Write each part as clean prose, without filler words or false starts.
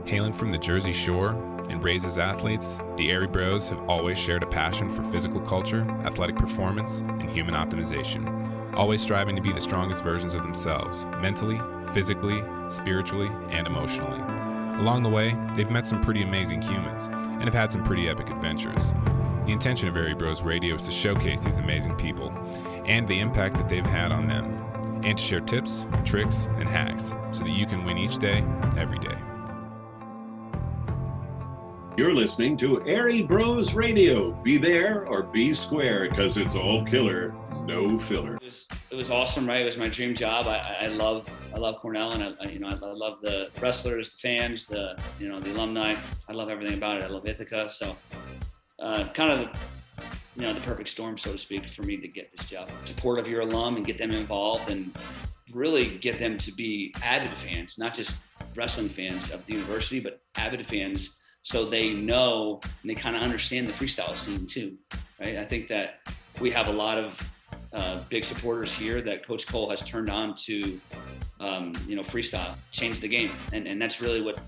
Hailing from the Jersey Shore and raised as athletes, the Airey Bros have always shared a passion for physical culture, athletic performance, and human optimization, always striving to be the strongest versions of themselves, mentally, physically, spiritually, and emotionally. Along the way, they've met some pretty amazing humans and have had some pretty epic adventures. The intention of Airey Bros Radio is to showcase these amazing people and the impact that they've had on them, and to share tips, tricks, and hacks so that you can win each day, every day. You're listening to Airey Bros Radio. Be there or be square, because it's all killer, no filler. It was awesome, right? It was my dream job. I love Cornell, and I love the wrestlers, the fans, the alumni. I love everything about it. I love Ithaca. So kind of the perfect storm, so to speak, for me to get this job. Support of your alum and get them involved and really get them to be avid fans, not just wrestling fans of the university, but avid fans, so they know and they kind of understand the freestyle scene too, right? I think that we have a lot of big supporters here that Coach Cole has turned on to, freestyle, change the game. And that's really what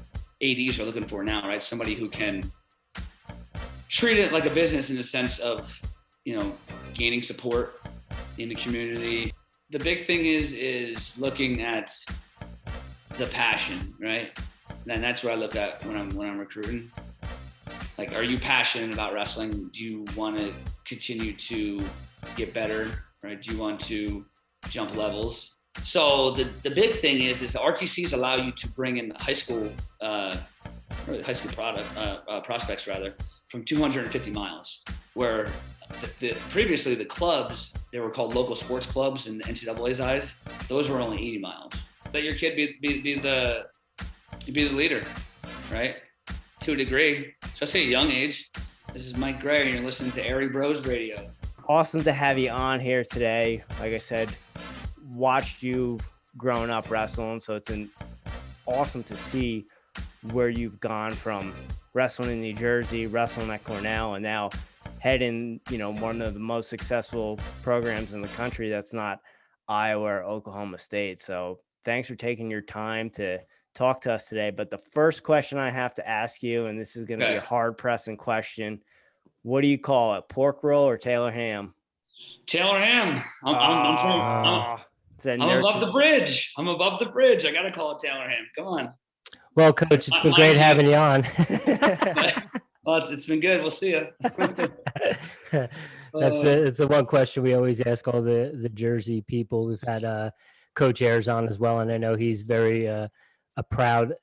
ADs are looking for now, right? Somebody who can treat it like a business in the sense of, gaining support in the community. The big thing is looking at the passion, right? And that's what I look at when I'm recruiting. Like, are you passionate about wrestling? Do you want to continue to get better, right? Do you want to jump levels? So the big thing is the RTCs allow you to bring in high school prospects from 250 miles, where previously the clubs, they were called local sports clubs in the NCAA's eyes. Those were only 80 miles. Let your kid be the leader, right? To a degree, especially at a young age. This is Mike Gray, and you're listening to Airey Bros Radio. Awesome to have you on here today. Like I said, watched you growing up wrestling, so it's awesome to see where you've gone from wrestling in New Jersey, wrestling at Cornell, and now heading, one of the most successful programs in the country that's not Iowa or Oklahoma State. So thanks for taking your time to talk to us today. But the first question I have to ask you, and this is going to be a hard pressing question. What do you call it? Pork roll or Taylor ham? Taylor ham. I'm above the bridge. I got to call it Taylor ham. Come on. Well, Coach, it's been great having you on. Well, it's been good. We'll see you. It's the one question we always ask all the Jersey people. We've had Coach Ayers on as well, and I know he's very a proud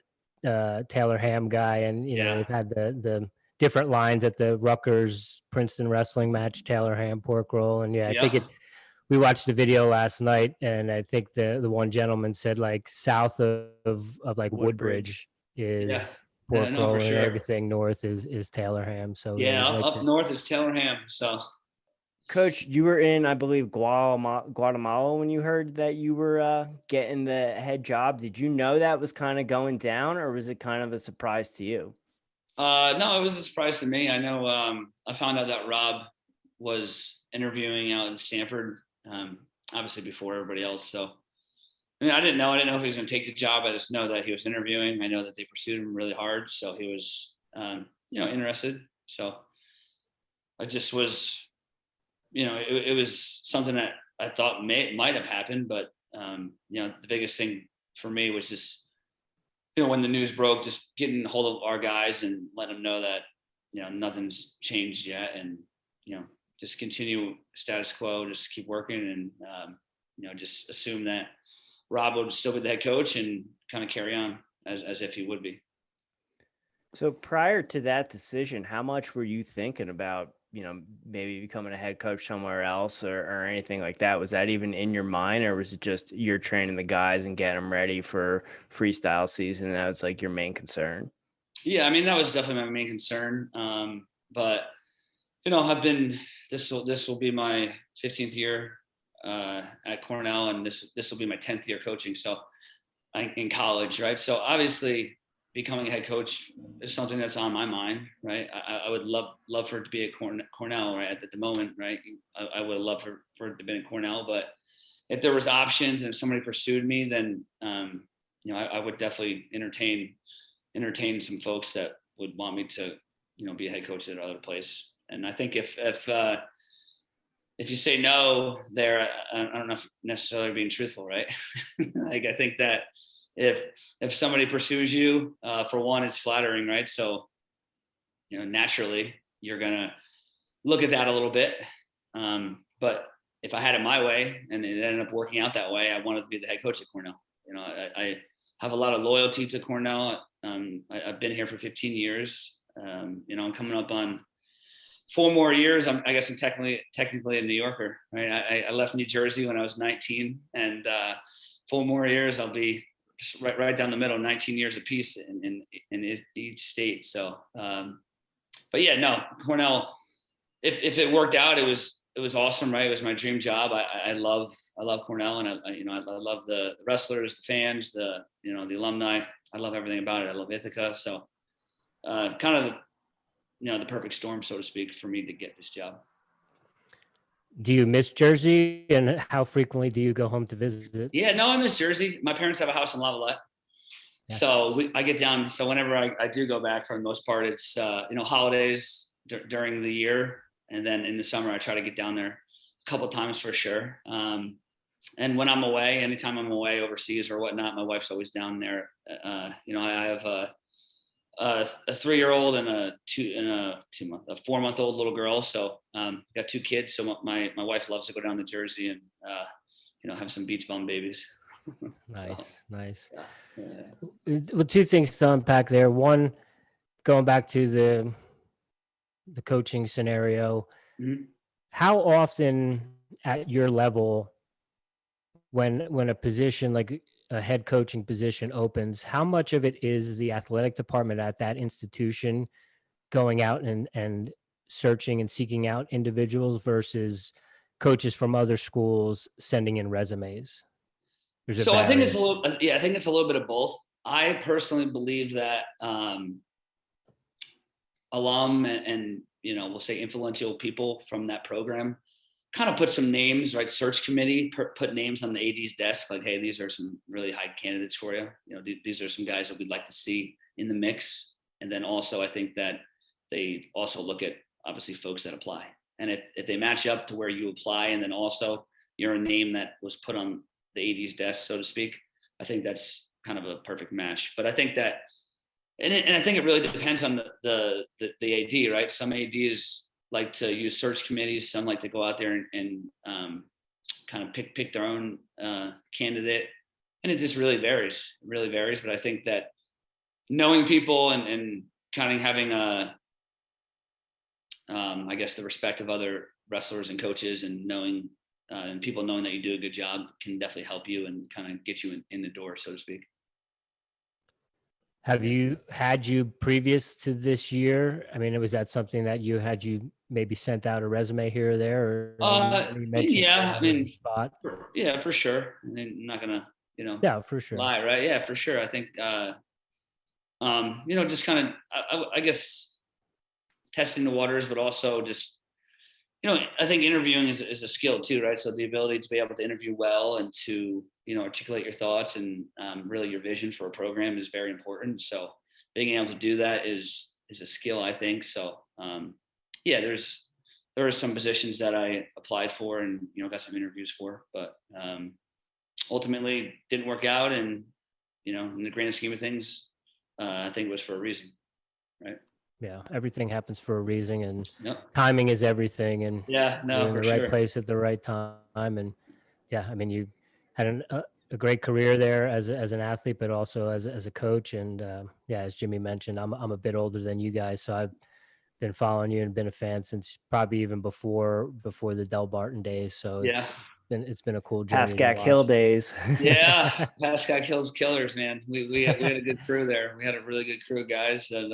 Taylor ham guy. And we've had the different lines at the Rutgers Princeton wrestling match, Taylor ham, pork roll, and I think we watched the video last night, and I think the one gentleman said like south of like Woodbridge is pork roll, and everything north is Taylor ham. So up north is Taylor ham. So, Coach, you were in, I believe, Guatemala when you heard that you were getting the head job. Did you know that was kind of going down, or was it kind of a surprise to you? No, it was a surprise to me. I know I found out that Rob was interviewing out in Stanford, obviously before everybody else. So, I didn't know if he was going to take the job. I just know that he was interviewing. I know that they pursued him really hard. So he was, interested. So I just was, it was something that I thought might have happened. But, the biggest thing for me was just, when the news broke, just getting a hold of our guys and letting them know that, nothing's changed yet. And, just continue status quo, just keep working and, just assume that Rob would still be the head coach and kind of carry on as if he would be. So prior to that decision, how much were you thinking about, maybe becoming a head coach somewhere else or anything like that? Was that even in your mind, or was it just you're training the guys and getting them ready for freestyle season? And that was like your main concern? Yeah, that was definitely my main concern. But, I've been, this will be my 15th year at Cornell, and this will be my 10th year coaching. So in college, right? So obviously becoming a head coach is something that's on my mind, right? I would love for it to be at Cornell, right? At the moment, right? I would love for it to be at Cornell, but if there was options and if somebody pursued me, then I would definitely entertain some folks that would want me to, be a head coach at other place. And I think if you say no there, I don't know if necessarily being truthful, right? Like, I think that if somebody pursues you, for one, it's flattering, right? So, naturally you're going to look at that a little bit. But if I had it my way and it ended up working out that way, I wanted to be the head coach at Cornell. I have a lot of loyalty to Cornell. I've been here for 15 years. I'm coming up on 4 more years. I guess I'm technically a New Yorker, right? I left New Jersey when I was 19, and 4 more years I'll be just right down the middle, 19 years apiece in each state. So, but yeah, no, Cornell. If it worked out, it was awesome, right? It was my dream job. I love Cornell, and I love the wrestlers, the fans, the alumni. I love everything about it. I love Ithaca. So, kind of the perfect storm, so to speak, for me to get this job. Do you miss Jersey, and how frequently do you go home to visit? Yeah, no, I miss Jersey. My parents have a house in Lavalette. Yes. So I get down. So whenever I do go back, for the most part, it's holidays during the year, and then in the summer I try to get down there a couple of times for sure. And when I'm away, anytime I'm away overseas or whatnot, my wife's always down there. I have a 3-year-old and a 4-month-old little girl. So got 2 kids. So my wife loves to go down to Jersey and have some beach bum babies. Nice. Yeah. Well, 2 things to unpack there. One, going back to the coaching scenario, mm-hmm. How often at your level, when a position like a head coaching position opens, how much of it is the athletic department at that institution going out and searching and seeking out individuals versus coaches from other schools sending in resumes? So I think it's a little bit of both. I personally believe that alum and we'll say influential people from that program kind of put some names, right? Search committee, put names on the AD's desk, like, hey, these are some really high candidates for you. These are some guys that we'd like to see in the mix. And then also, I think that they also look at obviously folks that apply. And if they match up to where you apply, and then also you're a name that was put on the AD's desk, so to speak, I think that's kind of a perfect match. But I think that, and I think it really depends on the AD, right? Some ADs like to use search committees. Some like to go out there and kind of pick their own candidate. And it just really varies. It really varies. But I think that knowing people and kind of having I guess the respect of other wrestlers and coaches, and knowing and people knowing that you do a good job can definitely help you and kind of get you in the door, so to speak. Had you previous to this year? I mean, was that something that you maybe sent out a resume here or there? Or yeah, I mean, spot. Yeah, for sure. I mean, I'm not gonna, yeah, for sure. lie, right? Yeah, for sure. I think, just kind of, I guess, testing the waters, but also just, I think interviewing is a skill too, right? So the ability to be able to interview well and to, articulate your thoughts and really your vision for a program is very important. So being able to do that is a skill, I think. So there are some positions that I applied for and got some interviews for, but ultimately didn't work out. And in the grand scheme of things, I think it was for a reason, right? Yeah, everything happens for a reason, and Yep. timing is everything. And you're in the right place at the right time. And yeah, I mean, you had a great career there as an athlete, but also as a coach. And as Jimmy mentioned, I'm a bit older than you guys, so I've been following you and been a fan since probably even before the Del Barton days. So it's been a cool journey. Pascack Hill days. Yeah, Pascack Hill's killers, man. We had a good crew there. We had a really good crew of guys, and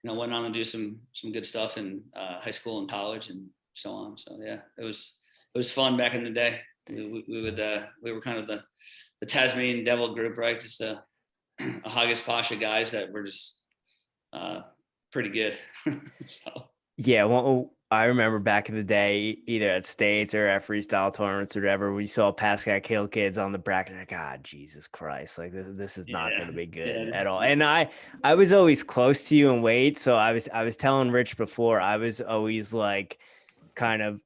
went on to do some good stuff in high school and college and so on. So yeah, it was fun back in the day. We were kind of the Tasmanian Devil group, right? Just a Haggis Pasha guys that were just pretty good. So. Yeah, well, I remember back in the day, either at states or at freestyle tournaments or whatever, we saw past guy kill kids on the bracket. Like, God, Jesus Christ! Like this is not going to be good at all. And I was always close to you in weight, so I was telling Rich before, I was always like, kind of.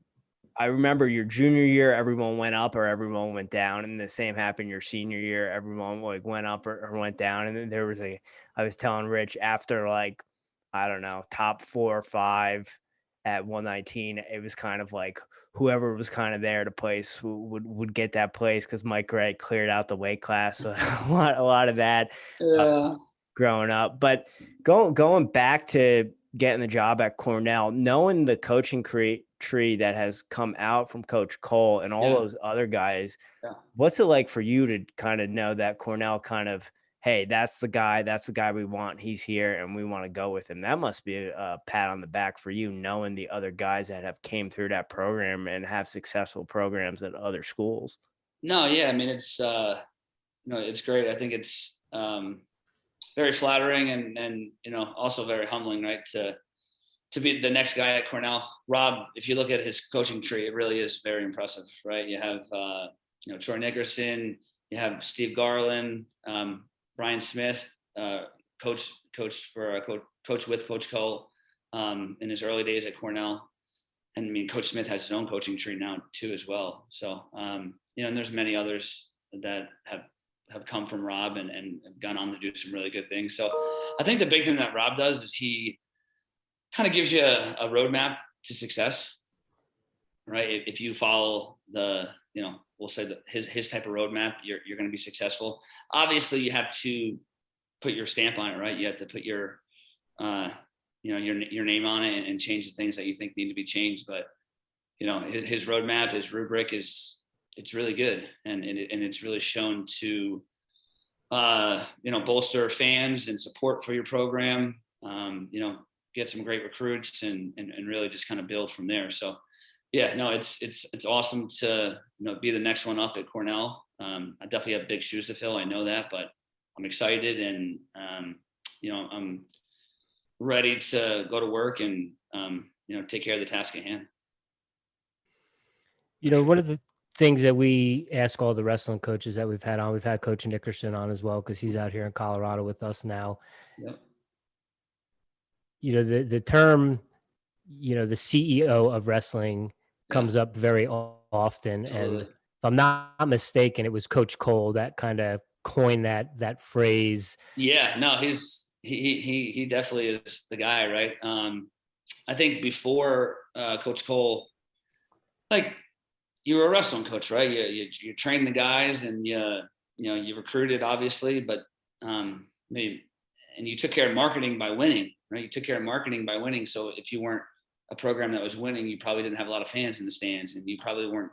I remember your junior year, everyone went up or everyone went down, and the same happened your senior year. Everyone like went up or went down, and then there was I was telling Rich after like, I don't know, top 4 or 5 at 119, it was kind of like whoever was kind of there to place who would get that place because Mike Gray cleared out the weight class. So a lot of that growing up. But going back to getting the job at Cornell, knowing the coaching tree that has come out from Coach Cole and all those other guys, what's it like for you to kind of know that Cornell kind of, hey, that's the guy we want. He's here and we want to go with him. That must be a pat on the back for you, knowing the other guys that have came through that program and have successful programs at other schools. No, yeah. I mean, it's, it's great. I think it's very flattering and, also very humbling, right? To be the next guy at Cornell. Rob, if you look at his coaching tree, it really is very impressive, right? You have, Troy Nickerson, you have Steve Garland, Brian Smith, coach with Coach Cole in his early days at Cornell. And I mean, Coach Smith has his own coaching tree now too, as well. So, and there's many others that have come from Rob and have gone on to do some really good things. So I think the big thing that Rob does is he kind of gives you a roadmap to success, right? If you follow we'll say his type of roadmap, you're going to be successful. Obviously, you have to put your stamp on it, right? You have to put your name on it and change the things that you think need to be changed. But his roadmap, his rubric it's really good, and it's really shown to bolster fans and support for your program. Get some great recruits and really just kind of build from there. So. Yeah, no, it's awesome to be the next one up at Cornell. I definitely have big shoes to fill. I know that, but I'm excited and I'm ready to go to work and take care of the task at hand. One of the things that we ask all the wrestling coaches that we've had Coach Nickerson on as well because he's out here in Colorado with us now. Yep. The term, the CEO of wrestling comes up very often. Totally. And if I'm not mistaken, it was Coach Cole that kind of coined that phrase. Yeah, no, he definitely is the guy, right? I think before Coach Cole, like you were a wrestling coach, right? You trained the guys and you recruited obviously, but and you took care of marketing by winning, right? You took care of marketing by winning. So if you weren't a program that was winning, you probably didn't have a lot of fans in the stands and you probably weren't,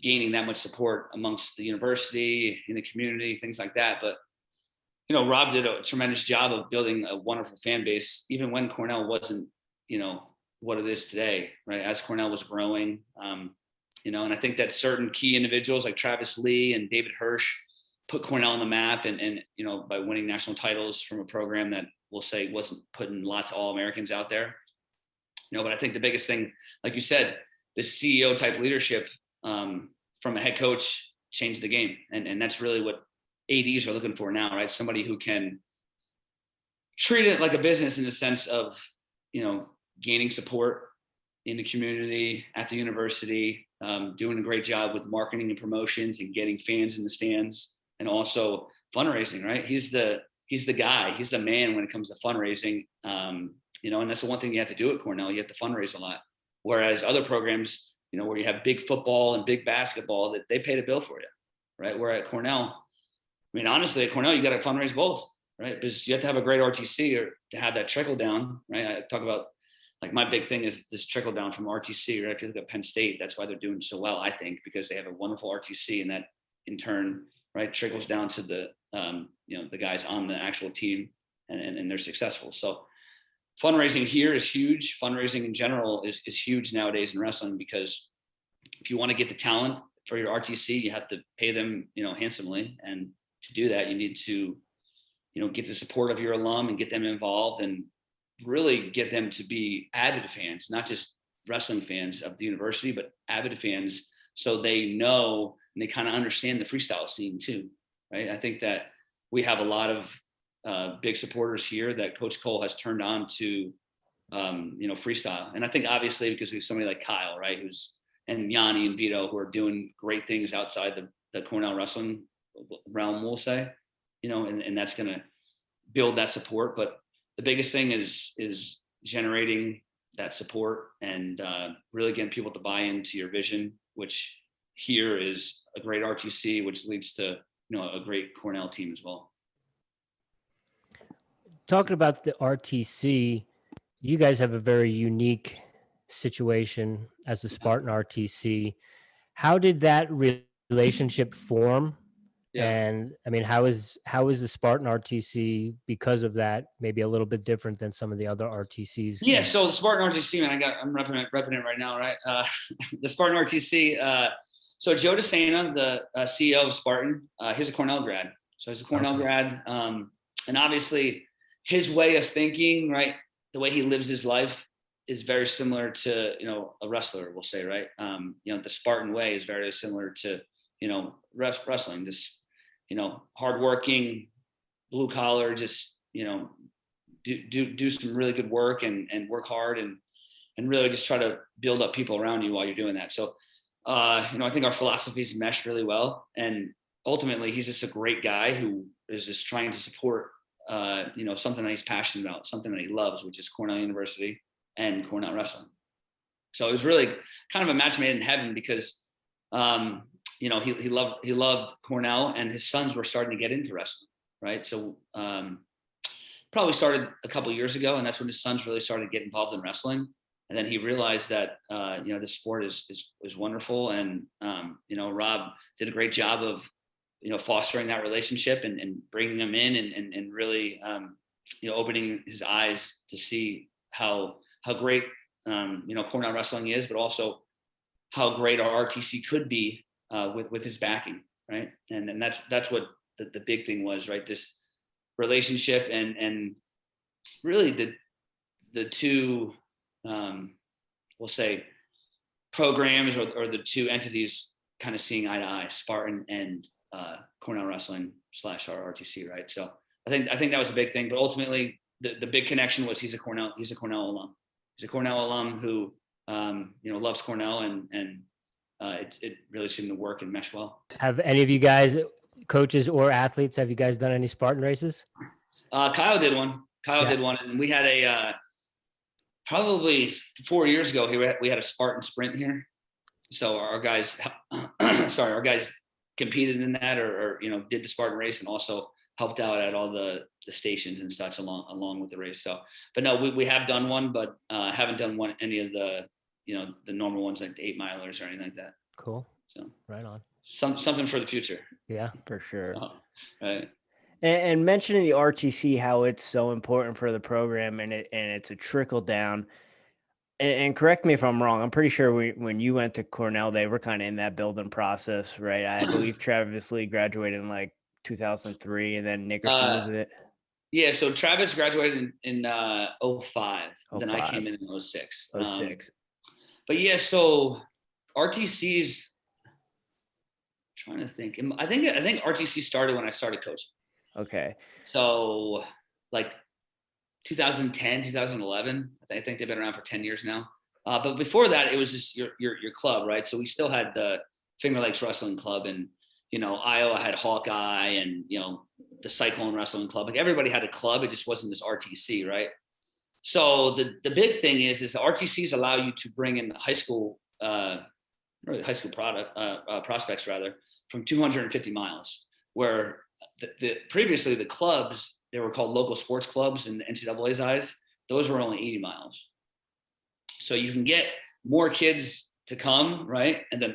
gaining that much support amongst the university, in the community, things like that. But, Rob did a tremendous job of building a wonderful fan base, even when Cornell wasn't, what it is today, right? As Cornell was growing, and I think that certain key individuals like Travis Lee and David Hirsch put Cornell on the map and by winning national titles from a program that we'll say wasn't putting lots of All-Americans out there. But I think the biggest thing, like you said, the CEO type leadership from a head coach changed the game. And that's really what ADs are looking for now, right? Somebody who can treat it like a business in the sense of, gaining support in the community, at the university, doing a great job with marketing and promotions and getting fans in the stands and also fundraising, right? He's the guy, he's the man when it comes to fundraising. And that's the one thing you have to do at Cornell. You have to fundraise a lot. Whereas other programs, where you have big football and big basketball, that they pay the bill for you, right? Where at Cornell, honestly, at Cornell, you got to fundraise both, right? Because you have to have a great RTC or to have that trickle down, right? I talk about, like, my big thing is this trickle down from RTC, right? If you look at Penn State, that's why they're doing so well, I think, because they have a wonderful RTC, and that in turn, right, trickles down to the, the guys on the actual team and they're successful. So fundraising here is huge. Fundraising in general is huge nowadays in wrestling, because if you want to get the talent for your RTC, you have to pay them, handsomely. And to do that, you need to, get the support of your alum and get them involved. And really get them to be avid fans, not just wrestling fans of the university, but avid fans, so they know and they kind of understand the freestyle scene too, right? I think that we have a lot of big supporters here that Coach Cole has turned on to, freestyle. And I think obviously because there's somebody like Kyle, right, and Yanni and Vito, who are doing great things outside the Cornell wrestling realm, we'll say, and that's going to build that support. But the biggest thing is generating that support and really getting people to buy into your vision, which here is a great RTC, which leads to, a great Cornell team as well. Talking about the RTC, you guys have a very unique situation as the Spartan RTC. How did that relationship form? Yeah. And I mean, how is the Spartan RTC, because of that, maybe a little bit different than some of the other RTCs? Yeah. So the Spartan RTC, man, I'm repping it right now, right? The Spartan RTC. So Joe DeSena, the CEO of Spartan, he's a Cornell grad. So he's a Cornell grad, and obviously his way of thinking, right, the way he lives his life is very similar to a wrestler, we'll say, right? The Spartan way is very similar to wrestling. This hardworking, blue collar, just do some really good work and work hard and really just try to build up people around you while you're doing that. So I think our philosophies mesh really well, and ultimately he's just a great guy who is just trying to support something that he's passionate about, something that he loves, which is Cornell University and Cornell wrestling. So it was really kind of a match made in heaven because he loved Cornell, and his sons were starting to get into wrestling, right? So probably started a couple of years ago, and that's when his sons really started to get involved in wrestling. And then he realized that this sport is wonderful, and Rob did a great job of fostering that relationship and bringing them in and really opening his eyes to see how great Cornell wrestling is, but also how great our RTC could be with his backing, right? And that's what the big thing was, right? This relationship and really the two we'll say programs or the two entities kind of seeing eye to eye, Spartan and Cornell wrestling / our RTC, right? So I think that was a big thing, but ultimately the big connection was he's a Cornell alum. He's a Cornell alum who loves Cornell, and it really seemed to work and mesh well. Have any of you guys, coaches or athletes, have you guys done any Spartan races? Kyle did one. Did one, and we had a probably 4 years ago. We had a Spartan sprint here, so our guys, our guys competed in that, or did the Spartan race, and also helped out at all the stations and such along with the race. So, but no, we have done one, but haven't done any of the the normal ones like the 8 milers or anything like that. Cool. So right on. Something for the future. Yeah, for sure. Right. And mentioning the RTC, how it's so important for the program, and it's a trickle down. And correct me if I'm wrong. I'm pretty sure when you went to Cornell, they were kind of in that building process, right? I believe Travis Lee graduated in like 2003, and then Nickerson was it. Yeah, so Travis graduated in 05. Then I came in 06. 06. But yeah, so RTC's trying to think. I think RTC started when I started coaching. Okay. So like 2010, 2011. I think they've been around for 10 years now. But before that, it was just your club, right? So we still had the Finger Lakes Wrestling Club, and Iowa had Hawkeye, and the Cyclone Wrestling Club. Like everybody had a club. It just wasn't this RTC, right? So the big thing is the RTCs allow you to bring in high school prospects rather from 250 miles, where previously the clubs, they were called local sports clubs in the NCAA's eyes. Those were only 80 miles. So you can get more kids to come, right? And then,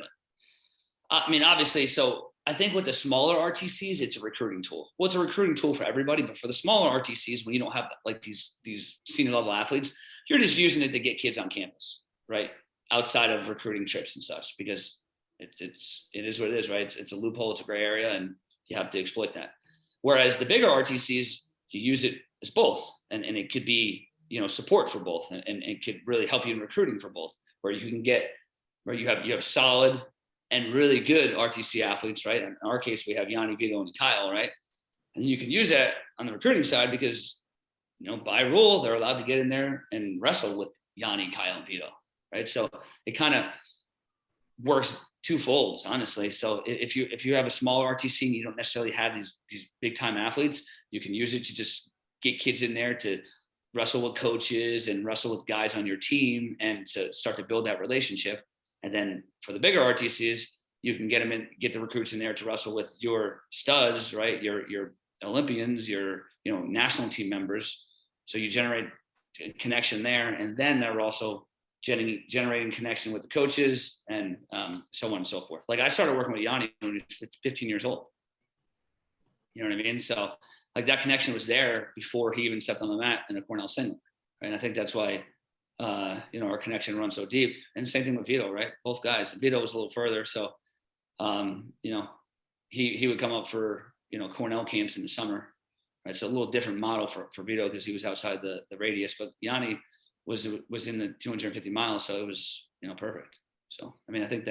obviously, so I think with the smaller RTCs, it's a recruiting tool. Well, it's a recruiting tool for everybody, but for the smaller RTCs, when you don't have like these senior level athletes, you're just using it to get kids on campus, right? Outside of recruiting trips and such, because it is what it is, right? It's a loophole, it's a gray area, and you have to exploit that. Whereas the bigger RTCs, you use it as both, and it could be support for both, and could really help you in recruiting for both, where you have solid and really good RTC athletes, right? In our case, we have Yanni, Vito, and Kyle, right? And you can use that on the recruiting side because, by rule, they're allowed to get in there and wrestle with Yanni, Kyle, and Vito, right? So it kind of works twofolds, honestly. So if you have a smaller RTC and you don't necessarily have these big time athletes, you can use it to just get kids in there to wrestle with coaches and wrestle with guys on your team and to start to build that relationship. And then for the bigger RTCs, you can get the recruits in there to wrestle with your studs, right? Your Olympians, your national team members. So you generate a connection there, and then they're also generating connection with the coaches and so on and so forth. Like I started working with Yanni when he was 15 years old. You know what I mean? So like that connection was there before he even stepped on the mat in a Cornell single. Right? And I think that's why our connection runs so deep. And same thing with Vito, right? Both guys. Vito was a little further, so he would come up for Cornell camps in the summer. Right? So a little different model for Vito because he was outside the radius, but Yanni was in the 250 miles, so it was perfect. So I mean, I think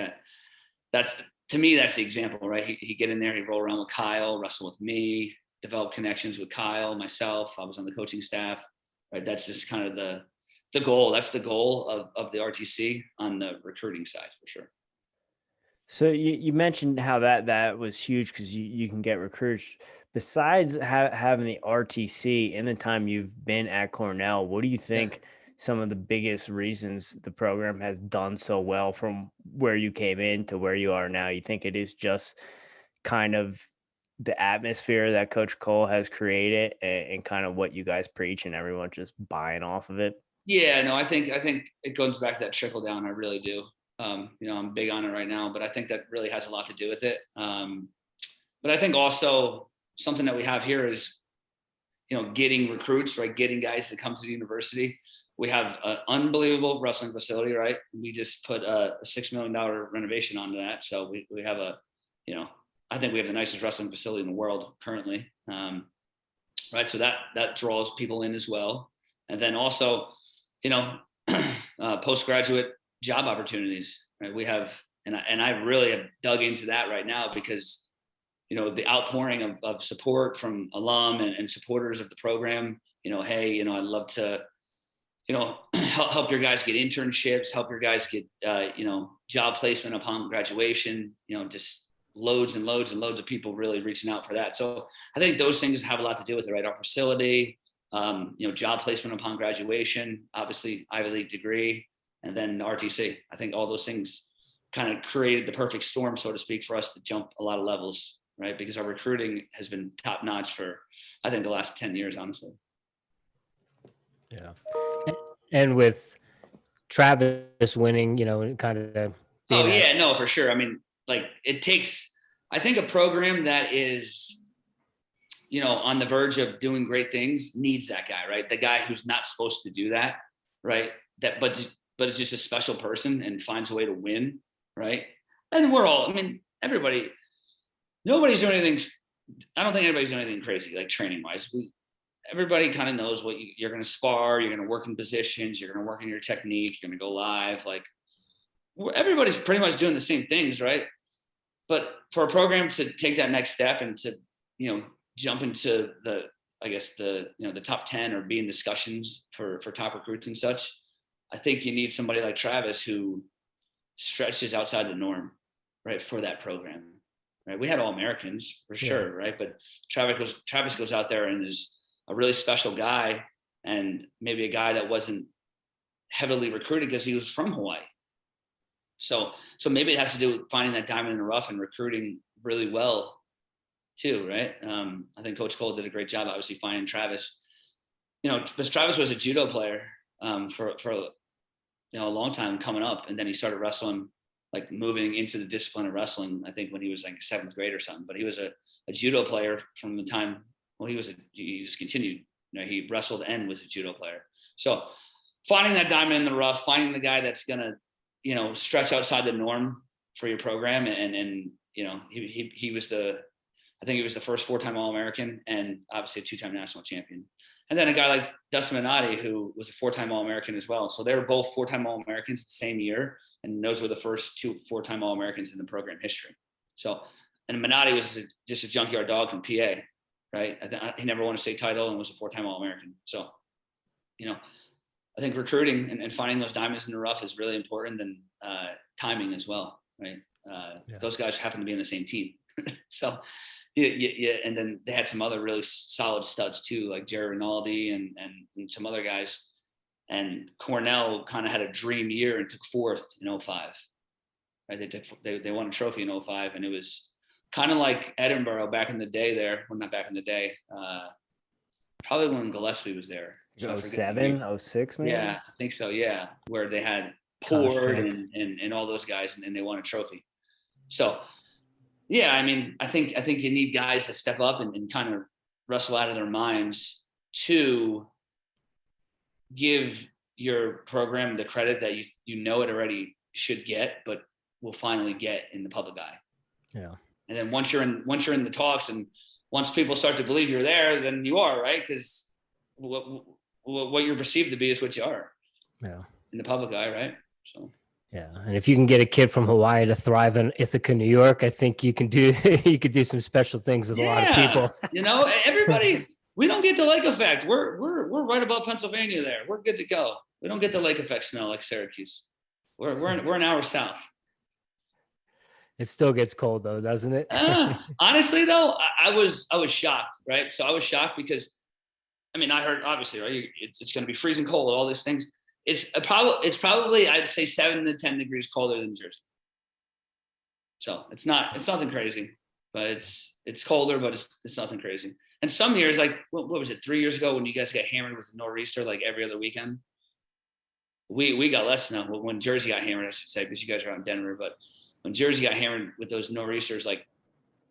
that's to me that's the example, right? He get in there, he roll around with Kyle, wrestle with me, develop connections with Kyle, myself. I was on the coaching staff, right? That's just kind of the goal. That's the goal of the RTC on the recruiting side for sure. So you mentioned how that was huge because you can get recruits. Besides having the RTC in the time you've been at Cornell, what do you think some of the biggest reasons the program has done so well from where you came in to where you are now? You think it is just kind of the atmosphere that Coach Cole has created and kind of what you guys preach and everyone just buying off of it? Yeah, no, I think it goes back to that trickle down. I really do. I'm big on it right now, but I think that really has a lot to do with it. But I think also something that we have here is, getting recruits, right? Getting guys to come to the university. We have an unbelievable wrestling facility, right? We just put a $6 million renovation onto that. So we have I think we have the nicest wrestling facility in the world currently. Right. So that draws people in as well. And then also, postgraduate job opportunities, right? We have, and I really have dug into that right now because, the outpouring of support from alum and supporters of the program, hey, I'd love to, help your guys get internships, help your guys get, job placement upon graduation, just loads and loads and loads of people really reaching out for that. So I think those things have a lot to do with it, right? Our facility, job placement upon graduation, obviously Ivy League degree, and then RTC. I think all those things kind of created the perfect storm, so to speak, for us to jump a lot of levels, right? Because our recruiting has been top notch for, I think, the last 10 years, honestly. Yeah. And with Travis winning, kind of. Oh, yeah, no, for sure. I mean, like it takes, I think a program that is, on the verge of doing great things needs that guy, right? The guy who's not supposed to do that, right? But is just a special person and finds a way to win, right? And nobody's doing anything. I don't think anybody's doing anything crazy, like training wise. Everybody kind of knows what you're going to spar. You're going to work in positions. You're going to work in your technique. You're going to go live. Like everybody's pretty much doing the same things, right? But for a program to take that next step and to, jump into the top 10 or be in discussions for top recruits and such, I think you need somebody like Travis who stretches outside the norm, right, for that program, right? We had All-Americans for sure, right? But Travis goes out there and is a really special guy, and maybe a guy that wasn't heavily recruited because he was from Hawaii. So maybe it has to do with finding that diamond in the rough and recruiting really well too, right? I think Coach Cole did a great job, obviously, finding Travis. Because Travis was a judo player for a long time coming up, and then he started wrestling, like moving into the discipline of wrestling, I think when he was like 7th grade or something. But he was a judo player from the time, he just continued. He wrestled and was a judo player. So finding that diamond in the rough, finding the guy that's gonna, stretch outside the norm for your program, and he was the first 4-time All-American and obviously a 2-time national champion. And then a guy like Dustin Minotti, who was a 4-time All-American as well. So they were both 4-time All-Americans the same year. And those were the first 2 4-time All-Americans in the program history. So, and Minotti was just a junkyard dog from PA, right? He never won a state title and was a 4-time All-American. So, I think recruiting and finding those diamonds in the rough is really important, and timing as well, right? Those guys happen to be in the same team. So, yeah, and then they had some other really solid studs too, like Jerry Rinaldi and some other guys. And Cornell kind of had a dream year and took 4th in 05. Right? They won a trophy in 05, and it was kind of like Edinburgh back in the day there. Well, not back in the day. Probably when Gillespie was there. So 07, 06 maybe? Yeah, I think so. Yeah, where they had Pord and all those guys, and they won a trophy. So, yeah, I mean, I think you need guys to step up and kind of wrestle out of their minds to give your program the credit that you know it already should get, but will finally get in the public eye. Yeah. And then once you're in the talks, and once people start to believe you're there, then you are, right? Because what you're perceived to be is what you are. Yeah. In the public eye, right? So. Yeah, and if you can get a kid from Hawaii to thrive in Ithaca, New York, I think you can do some special things with a lot of people. Everybody, we don't get the lake effect. We're right above Pennsylvania there. We're good to go. We don't get the lake effect snow like Syracuse. We're an hour south. It still gets cold though, doesn't it? Honestly though, I was shocked, right? So I was shocked because, I mean, I heard obviously, right? It's going to be freezing cold, all these things. It's probably I'd say 7 to 10 degrees colder than Jersey. So it's nothing crazy, but it's colder, but it's nothing crazy. And some years, like what was it, 3 years ago when you guys got hammered with a nor'easter like every other weekend? We got less snow when Jersey got hammered, I should say, because you guys are out in Denver. But when Jersey got hammered with those nor'easters, like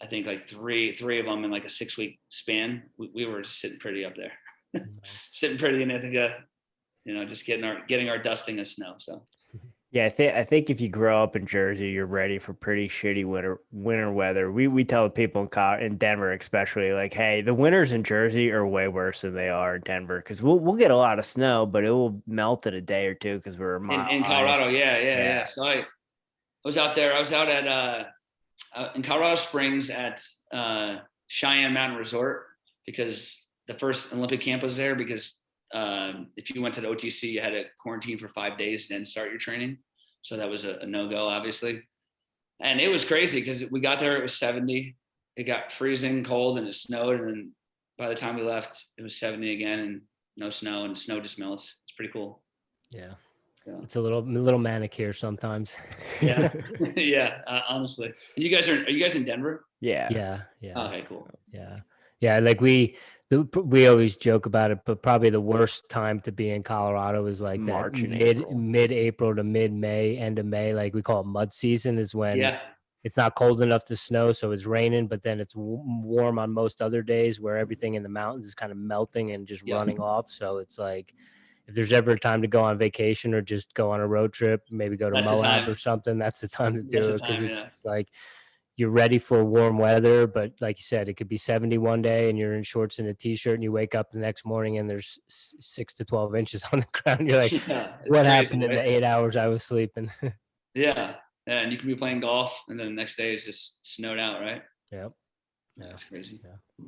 I think like three of them in like a 6-week span, we were sitting pretty up there, nice. Sitting pretty in Ithaca. Just getting our dusting of snow. So, yeah, I think if you grow up in Jersey, you're ready for pretty shitty winter weather. We tell the people in Denver, especially, like, hey, the winters in Jersey are way worse than they are in Denver because we'll get a lot of snow, but it will melt in a day or two because we're in Colorado. Yeah. So I was out there. I was out at in Colorado Springs at Cheyenne Mountain Resort because the first Olympic camp was there because. If you went to the OTC, you had to quarantine for 5 days, then start your training. So that was a no-go, obviously. And it was crazy because we got there, it was 70. It got freezing cold and it snowed. And then by the time we left, it was 70 again and no snow, and snow just melts. It's pretty cool. Yeah. It's a little manic here sometimes. Yeah. Yeah. Honestly. And are you guys in Denver? Yeah. Okay, cool. Yeah. Like we always joke about it, but probably the worst time to be in Colorado is like March that mid-April to mid-May, end of May, like we call it mud season, is when it's not cold enough to snow, so it's raining, but then it's warm on most other days where everything in the mountains is kind of melting and just running off. So it's like if there's ever a time to go on vacation or just go on a road trip, maybe go to Moab or something, that's the time to do it because it's like you're ready for warm weather, but like you said, it could be 70 one day and you're in shorts and a t-shirt and you wake up the next morning and there's 6 to 12 inches on the ground. You're like, what happened in the 8 hours I was sleeping? Yeah. And you can be playing golf and then the next day it's just snowed out, right? Yep. Yeah. That's crazy. Yeah.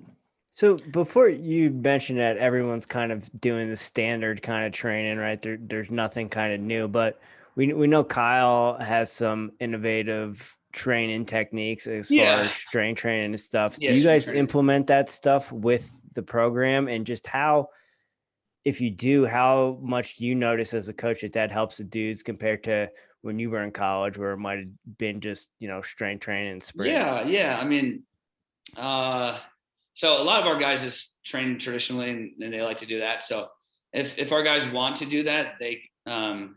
So before you mentioned that everyone's kind of doing the standard kind of training, right? There's nothing kind of new, but we know Kyle has some innovative training techniques as far as strength training and stuff. Do you guys implement that stuff with the program, and just if you do, how much do you notice as a coach that helps the dudes compared to when you were in college where it might have been just, strength training and sprints? Yeah. I mean, so a lot of our guys just train traditionally and they like to do that. So if our guys want to do that, they, kind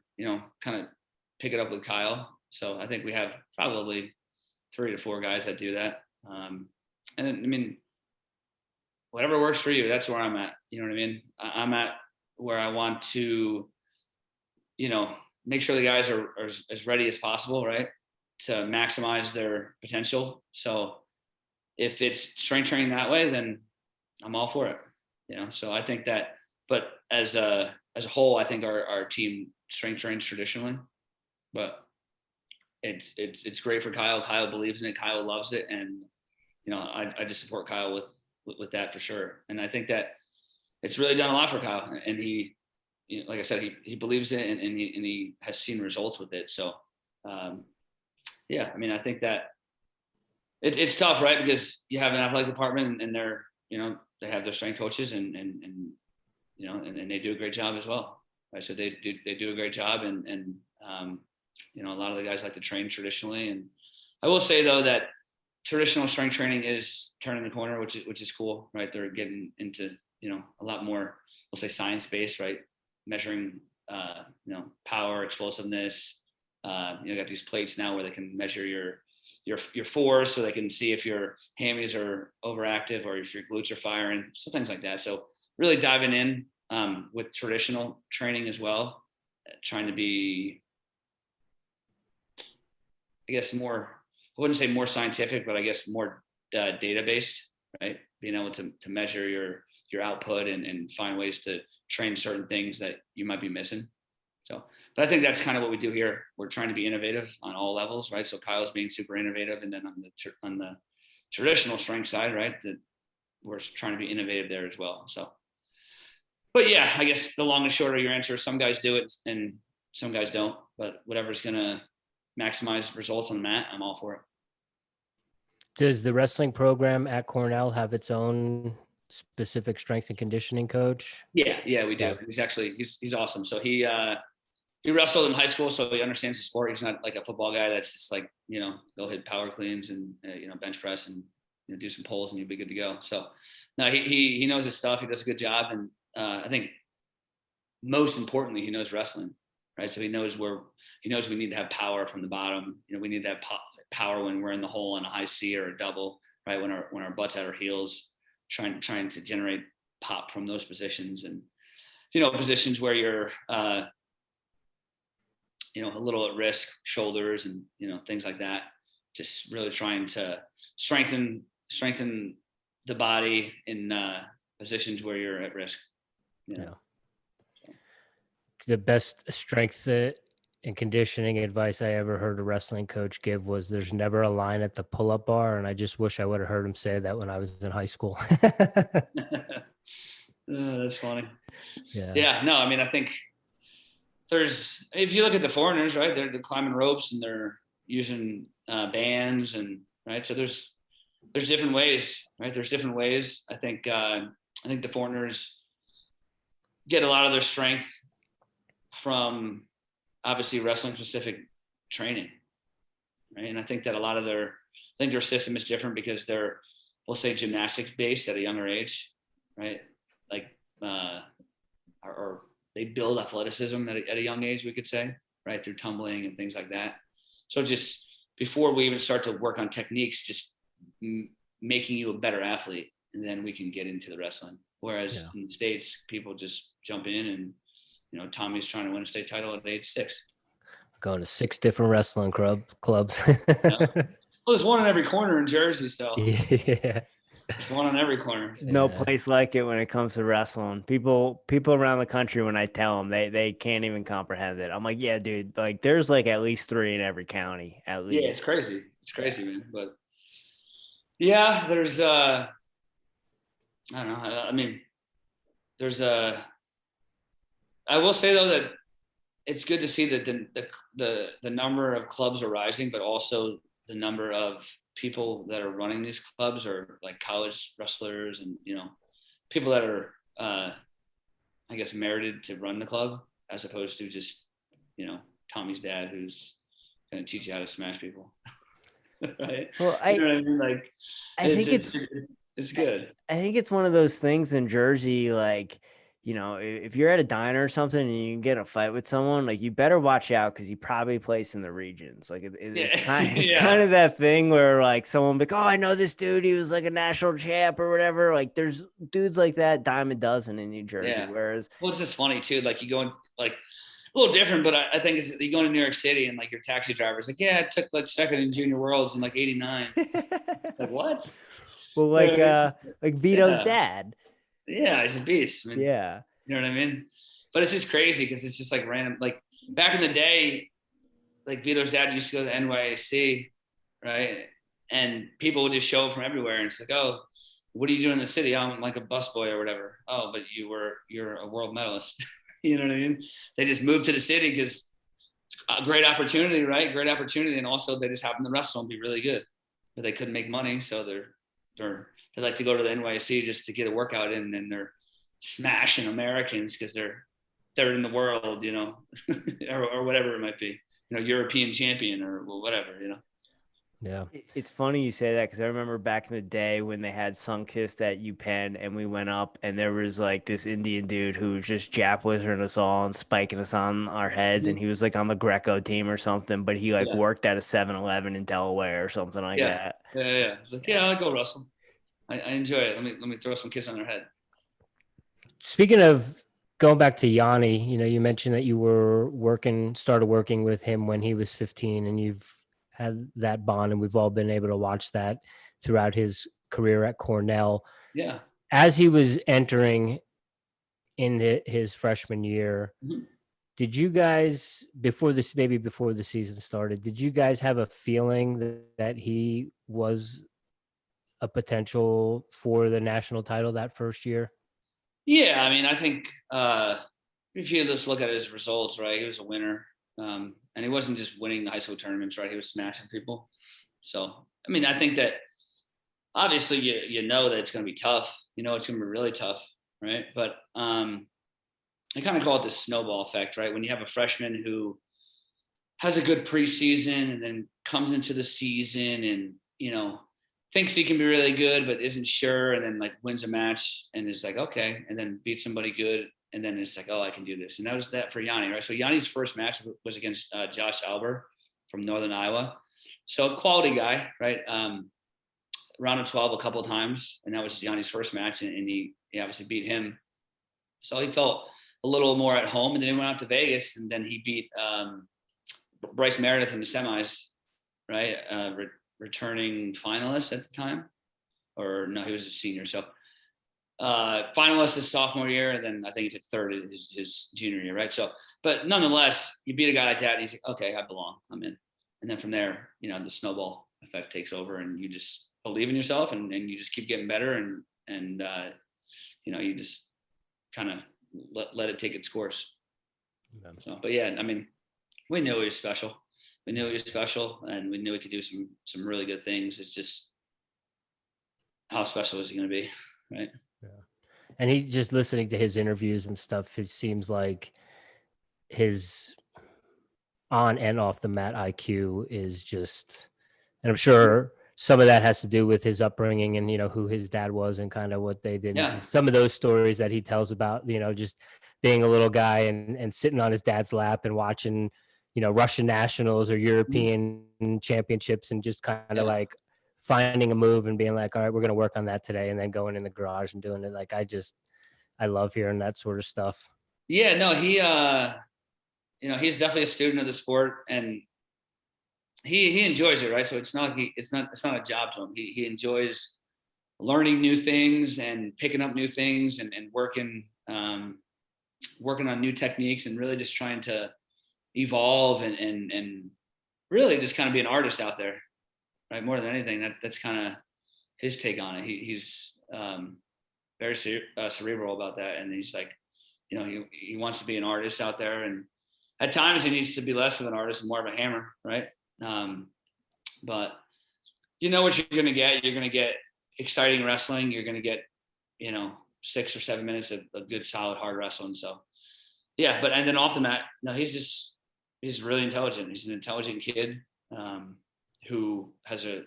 of pick it up with Kyle. So I think we have probably 3 to 4 guys that do that. And I mean, whatever works for you, that's where I'm at. You know what I mean? I'm at where I want to, make sure the guys are as ready as possible, right? To maximize their potential. So if it's strength training that way, then I'm all for it. So I think that but as a whole, I think our team strength trains traditionally, but it's great for Kyle. Kyle believes in it. Kyle loves it. And, I just support Kyle with that for sure. And I think that it's really done a lot for Kyle, and he, like I said, he believes it, and he has seen results with it. So, yeah, I mean, I think that it's tough, right? Because you have an athletic department, and they're, they have their strength coaches, and they do a great job as well. Right? So they do a great job, and a lot of the guys like to train traditionally. And I will say though that traditional strength training is turning the corner, which is cool, right? They're getting into, a lot more, we'll say, science-based, right? Measuring, power, explosiveness. You got these plates now where they can measure your force, so they can see if your hammies are overactive or if your glutes are firing, so things like that. So really diving in with traditional training as well, trying to be, I guess, more, I wouldn't say more scientific, but I guess more data-based, right? Being able to measure your output and find ways to train certain things that you might be missing. So, but I think that's kind of what we do here. We're trying to be innovative on all levels, right? So Kyle's being super innovative, and then on the traditional strength side, right, that we're trying to be innovative there as well. So, but yeah, I guess the long and short of your answer, some guys do it and some guys don't, but whatever's going to maximize results on the mat, I'm all for it. Does the wrestling program at Cornell have its own specific strength and conditioning coach? Yeah, we do. He's awesome. So he wrestled in high school, so he understands the sport. He's not like a football guy that's just like, go hit power cleans and bench press and do some pulls and you'll be good to go. So no, he knows his stuff. He does a good job, and I think most importantly, he knows wrestling, right? So he knows we need to have power from the bottom. We need to have power when we're in the hole on a high C or a double, right? When our butt's at our heels, trying to generate pop from those positions, and positions where you're a little at risk, shoulders and things like that. Just really trying to strengthen the body in positions where you're at risk. Yeah. The best strength and conditioning advice I ever heard a wrestling coach give was, there's never a line at the pull-up bar. And I just wish I would have heard him say that when I was in high school. That's funny. Yeah. No, I mean, I think if you look at the foreigners, right, they're climbing ropes and they're using bands, and right. So there's different ways, right? There's different ways. I think the foreigners get a lot of their strength from obviously wrestling specific training, right? And I think that a lot of their system is different because they're, we'll say, gymnastics based at a younger age, right? Like, or they build athleticism at a young age, we could say, right? Through tumbling and things like that. So just before we even start to work on techniques, just making you a better athlete, and then we can get into the wrestling. Whereas in the States, people just jump in and, Tommy's trying to win a state title at age 6. Going to 6 different wrestling clubs. Well, there's one in every corner in Jersey, so yeah. There's one on every corner. There's no place like it when it comes to wrestling. People around the country, when I tell them, they can't even comprehend it. I'm like, yeah, dude, like there's like at least 3 in every county, at least. Yeah, it's crazy. It's crazy, man. But yeah, there's I don't know. I mean, there's I will say though that it's good to see that the number of clubs are rising, but also the number of people that are running these clubs are like college wrestlers and people that are I guess merited to run the club, as opposed to just Tommy's dad who's going to teach you how to smash people. Right? Well, you know what I mean? Like, I think it's good. I think it's one of those things in Jersey, like, if you're at a diner or something and you can get in a fight with someone, like, you better watch out because he probably plays in the regions. Like, it's kind of that thing where, like, someone be like, oh, I know this dude. He was like a national champ or whatever. Like, there's dudes like that, dime a dozen in New Jersey. Yeah. Whereas, well, it's just funny too. Like, you go in, like, a little different, but I think you go to New York City and like your taxi driver's like, yeah, I took like second in Junior Worlds in like '89. Like, what? Well, like Vito's dad. Yeah, he's a beast. Yeah. You know what I mean? But it's just crazy because it's just like random. Like back in the day, like Vito's dad used to go to the NYAC, right? And people would just show up from everywhere, and it's like, oh, what are you doing in the city? I'm like a busboy or whatever. Oh, but you're a world medalist. You know what I mean? They just moved to the city because it's a great opportunity, right? Great opportunity, and also they just happen to wrestle and be really good, but they couldn't make money, so they like to go to the NYC just to get a workout in, and they're smashing Americans because they're third in the world, you know, or whatever it might be, you know, European champion or whatever, you know. Yeah. It's funny you say that because I remember back in the day when they had Sunkist at UPenn and we went up and there was like this Indian dude who was just Jap wizarding us all and spiking us on our heads. And he was like on the Greco team or something, but he like worked at a 7-Eleven in Delaware or something like that. Yeah. It's like, yeah, I'll go wrestle. I enjoy it. Let me throw some kiss on their head. Speaking of going back to Yanni, you know, you mentioned that you started working with him when he was 15, and you've had that bond, and we've all been able to watch that throughout his career at Cornell. Yeah. As he was entering in his freshman year, did you guys, before the season started, did you guys have a feeling that he was a potential for the national title that first year? Yeah, I mean, I think if you just look at his results, right, he was a winner. And he wasn't just winning the high school tournaments, right? He was smashing people. So, I mean, I think that obviously you know that it's going to be tough. You know, it's going to be really tough, right? But I kind of call it the snowball effect, right? When you have a freshman who has a good preseason and then comes into the season and, you know, thinks he can be really good, but isn't sure, and then like wins a match and is like, okay, and then beats somebody good. And then it's like, oh, I can do this. And that was that for Yanni, right? So Yanni's first match was against Josh Albert from Northern Iowa. So quality guy, right? Round of 12 a couple of times. And that was Yanni's first match. And he obviously beat him. So he felt a little more at home. And then he went out to Vegas and then he beat Bryce Meredith in the semis, right? Returning finalist at the time. Or no, he was a senior. So finalist his sophomore year, and then I think he took third his junior year, right? So, but nonetheless, you beat a guy like that, and he's like, okay, I belong, I'm in. And then from there, you know, the snowball effect takes over, and you just believe in yourself, and you just keep getting better, and you know, you just kind of let it take its course. Yeah. So, but yeah, I mean, we knew he was special. We knew he was special, and we knew he could do some really good things. It's just how special is he going to be, right? Yeah. And he, just listening to his interviews and stuff, it seems like his on and off the mat IQ is just, and I'm sure some of that has to do with his upbringing and, you know, who his dad was and kind of what they did. Yeah. Some of those stories that he tells about, you know, just being a little guy and sitting on his dad's lap and watching, you know, Russian nationals or European championships and just kind of like finding a move and being like, all right, we're going to work on that today. And then going in the garage and doing it. Like, I love hearing that sort of stuff. Yeah, no, he, you know, he's definitely a student of the sport and he enjoys it. Right. So it's not a job to him. He enjoys learning new things and picking up new things and working on new techniques and really just trying to evolve and really just kind of be an artist out there. Right. More than anything, that's kind of his take on it. He's very cerebral about that. And he's like, you know, he wants to be an artist out there. And at times he needs to be less of an artist and more of a hammer. Right. But you know what you're going to get. You're going to get exciting wrestling. You're going to get, you know, 6 or 7 minutes of good, solid, hard wrestling. So yeah, and then off the mat, no, he's really intelligent. He's an intelligent kid. Who has a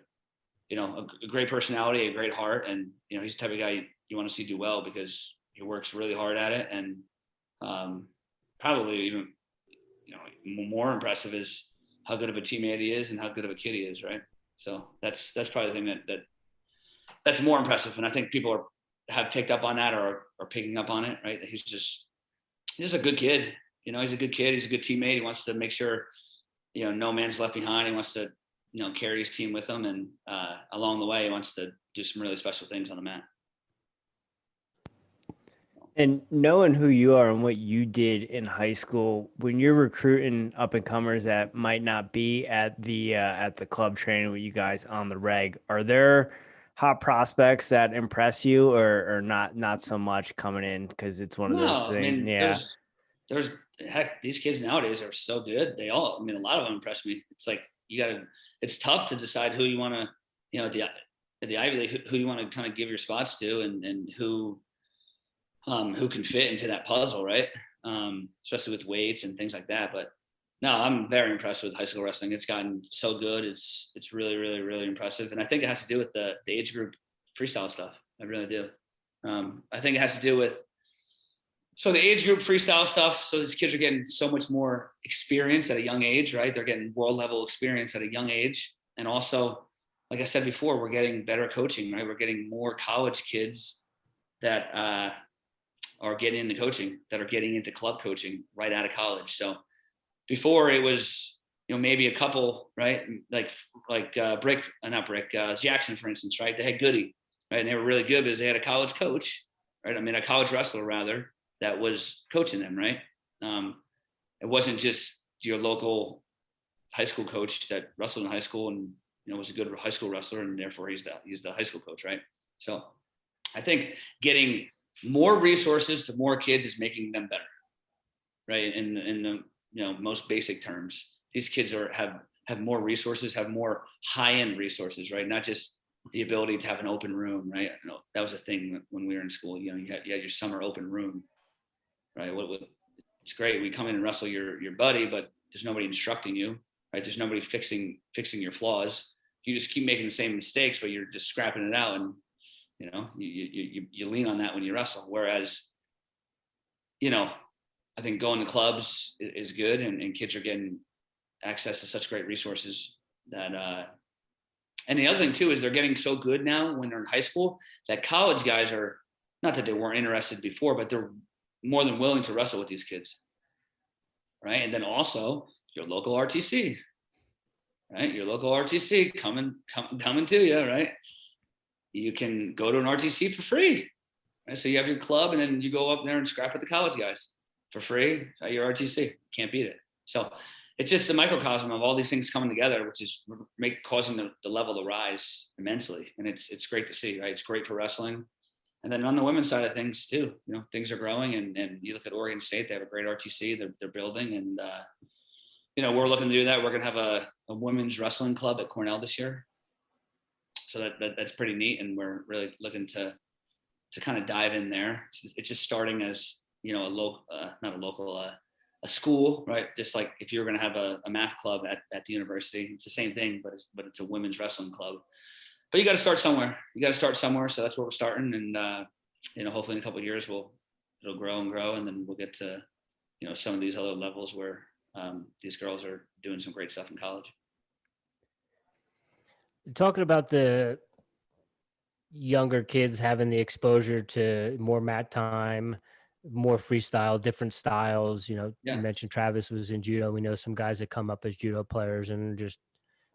great personality, a great heart. And, you know, he's the type of guy you want to see do well because he works really hard at it. And probably even, you know, more impressive is how good of a teammate he is and how good of a kid he is. Right. So that's probably the thing that's more impressive. And I think people have picked up on that or are picking up on it. Right. He's just a good kid. You know, he's a good kid. He's a good teammate. He wants to make sure, you know, no man's left behind. He wants to, you know, carry his team with him. And along the way, he wants to do some really special things on the mat. And knowing who you are and what you did in high school, when you're recruiting up and comers that might not be at the club training with you guys on the reg, are there hot prospects that impress you, or not so much coming in because it's one of No, those I things? mean, Yeah, there's heck, these kids nowadays are so good. I mean, a lot of them impress me. It's like it's tough to decide who you want to, at the Ivy League, who you want to kind of give your spots to, and who can fit into that puzzle, right? Especially with weights and things like that. But no, I'm very impressed with high school wrestling. It's gotten so good. It's really, really, really impressive. And I think it has to do with the age group freestyle stuff. I really do. I think it has to do with, so the age group freestyle stuff. So these kids are getting so much more experience at a young age, right? They're getting world level experience at a young age. And also, like I said before, we're getting better coaching, right? We're getting more college kids that are getting into coaching, that are getting into club coaching right out of college. So before it was, maybe a couple, right? Like Jackson, for instance, right? They had Goody, right? And they were really good because they had a college coach, right? I mean, a college wrestler rather, that was coaching them, right? It wasn't just your local high school coach that wrestled in high school and, was a good high school wrestler, and therefore he's the high school coach, right? So I think getting more resources to more kids is making them better, right? In the most basic terms, these kids have more resources, have more high-end resources, right? Not just the ability to have an open room, right? That was a thing when we were in school. You had your summer open room, right? It's great. We come in and wrestle your buddy, but there's nobody instructing you, right? There's nobody fixing your flaws. You just keep making the same mistakes, but you're just scrapping it out, and you lean on that when you wrestle. Whereas, I think going to clubs is good, and kids are getting access to such great resources that. And the other thing too is they're getting so good now when they're in high school that college guys are, not that they weren't interested before, but they're more than willing to wrestle with these kids, right? And then also your local RTC, right? Your local RTC coming to you, right? You can go to an RTC for free, right? So you have your club, and then you go up there and scrap with the college guys for free at your RTC. Can't beat it. So it's just a microcosm of all these things coming together, which is causing the level to rise immensely. And it's great to see, right? It's great for wrestling. And then on the women's side of things too, things are growing, and you look at Oregon State, they have a great RTC, they're building, and we're looking to do that. We're going to have a women's wrestling club at Cornell this year. So that's pretty neat. And we're really looking to kind of dive in there. It's just starting as, a school, right? Just like if you're going to have a math club at the university, it's the same thing, but it's a women's wrestling club. But you got to start somewhere. So that's where we're starting. And, hopefully in a couple of years, it'll grow and grow. And then we'll get to, some of these other levels where these girls are doing some great stuff in college. Talking about the younger kids having the exposure to more mat time, more freestyle, different styles. You mentioned Travis was in judo. We know some guys that come up as judo players and just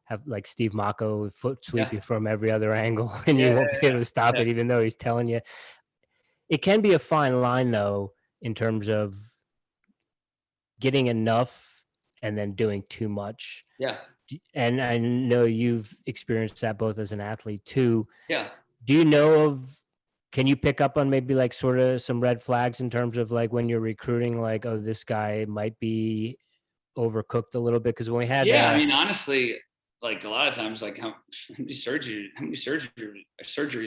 have, like Steve Mako, foot sweep you from every other angle, and you won't be able to stop it, even though he's telling you. It can be a fine line, though, in terms of getting enough and then doing too much. Yeah. And I know you've experienced that both as an athlete too. Yeah. Do you know can you pick up on maybe like sort of some red flags in terms of like when you're recruiting, like, oh, this guy might be overcooked a little bit? Because when we had I mean, honestly, like a lot of times, like how many surgeries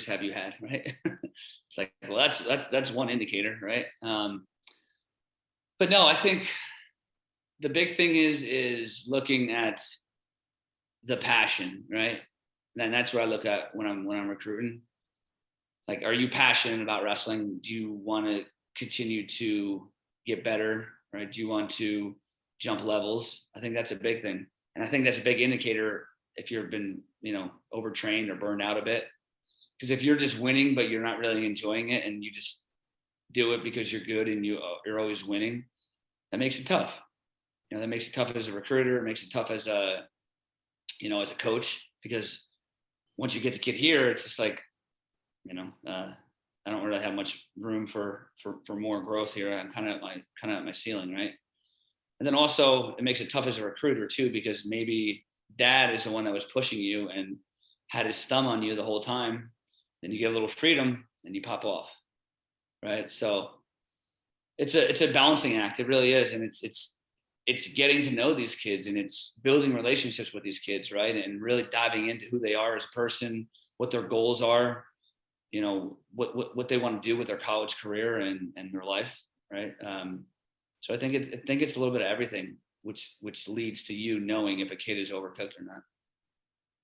have you had, right? It's like, well, that's one indicator, right? But no, I think the big thing is looking at the passion, right? And that's what I look at when I'm recruiting. Like, are you passionate about wrestling? Do you want to continue to get better, right? Do you want to jump levels? I think that's a big thing. And I think that's a big indicator if you've been, overtrained or burned out a bit. Because if you're just winning, but you're not really enjoying it, and you just do it because you're good and you're always winning, that makes it tough. That makes it tough as a recruiter. It makes it tough as a coach, because once you get the kid here, it's just like, I don't really have much room for more growth here. I'm kind of at my ceiling, right? And then also it makes it tough as a recruiter too, because maybe dad is the one that was pushing you and had his thumb on you the whole time. Then you get a little freedom and you pop off, right? So it's a balancing act. It really is, and it's getting to know these kids, and it's building relationships with these kids, right? And really diving into who they are as a person, what their goals are, you know, what they want to do with their college career and their life, right? So I think it's a little bit of everything, which leads to you knowing if a kid is overcooked or not.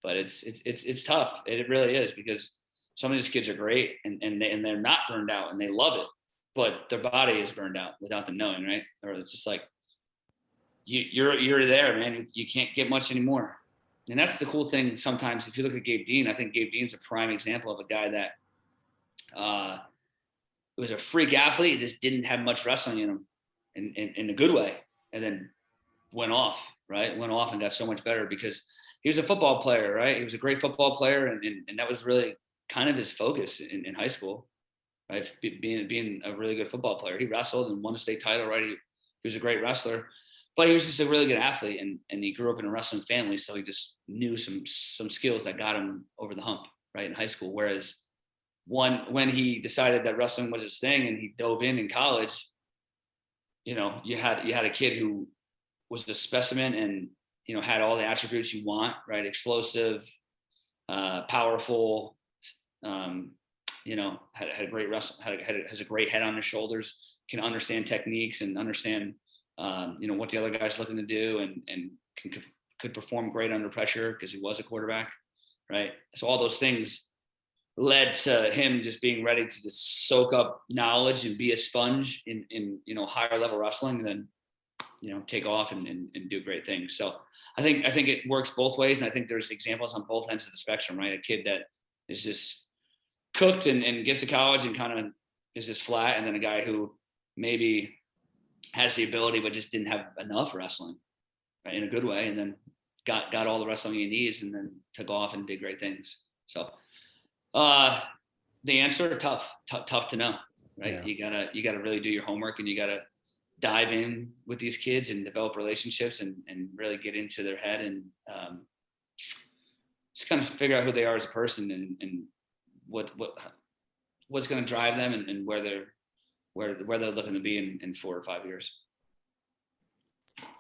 But it's tough. It really is, because some of these kids are great and they're not burned out and they love it, but their body is burned out without them knowing, right? Or it's just like you're there, man. You can't get much anymore. And that's the cool thing. Sometimes if you look at Gabe Dean, I think Gabe Dean's a prime example of a guy that was a freak athlete, just didn't have much wrestling in him in a good way, and then went off and got so much better because he was a football player, right? He was a great football player, and that was really kind of his focus in high school, right? Being a really good football player. He wrestled and won a state title, right? He was a great wrestler, but he was just a really good athlete, and he grew up in a wrestling family, so he just knew some skills that got him over the hump, right, in high school. Whereas when he decided that wrestling was his thing and he dove in college, you know, you had a kid who was the specimen and, you know, had all the attributes you want, right? Explosive, powerful, you know, had a great has a great head on his shoulders, can understand techniques and understand, you know, what the other guy's looking to do, and could perform great under pressure because he was a quarterback, right? So all those things led to him just being ready to just soak up knowledge and be a sponge in you know, higher level wrestling, and then, you know, take off and do great things. So I think it works both ways, and I think there's examples on both ends of the spectrum, right? A kid that is just cooked and gets to college and kind of is just flat, and then a guy who maybe has the ability but just didn't have enough wrestling, right, in a good way, and then got all the wrestling he needs, and then took off and did great things. So the answer, tough to know, right? Yeah. You gotta really do your homework, and you gotta dive in with these kids and develop relationships and really get into their head, and just kind of figure out who they are as a person, and what's going to drive them, and where they're looking to be in 4 or 5 years.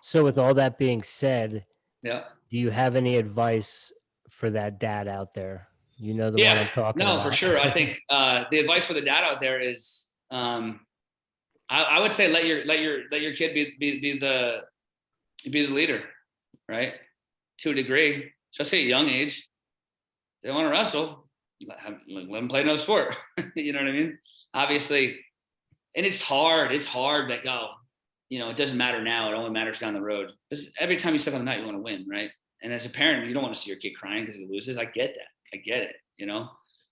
So with all that being said, yeah, do you have any advice for that dad out there? You know the one I'm talking about. No, for sure. I think the advice for the dad out there is, I would say let your kid be the leader, right? To a degree, especially at a young age. They want to wrestle, let them play another sport. You know what I mean? Obviously, and it's hard. It's hard to go. You know, it doesn't matter now. It only matters down the road. Because every time you step on the mat, you want to win, right? And as a parent, you don't want to see your kid crying because he loses. I get that. I get it. You know,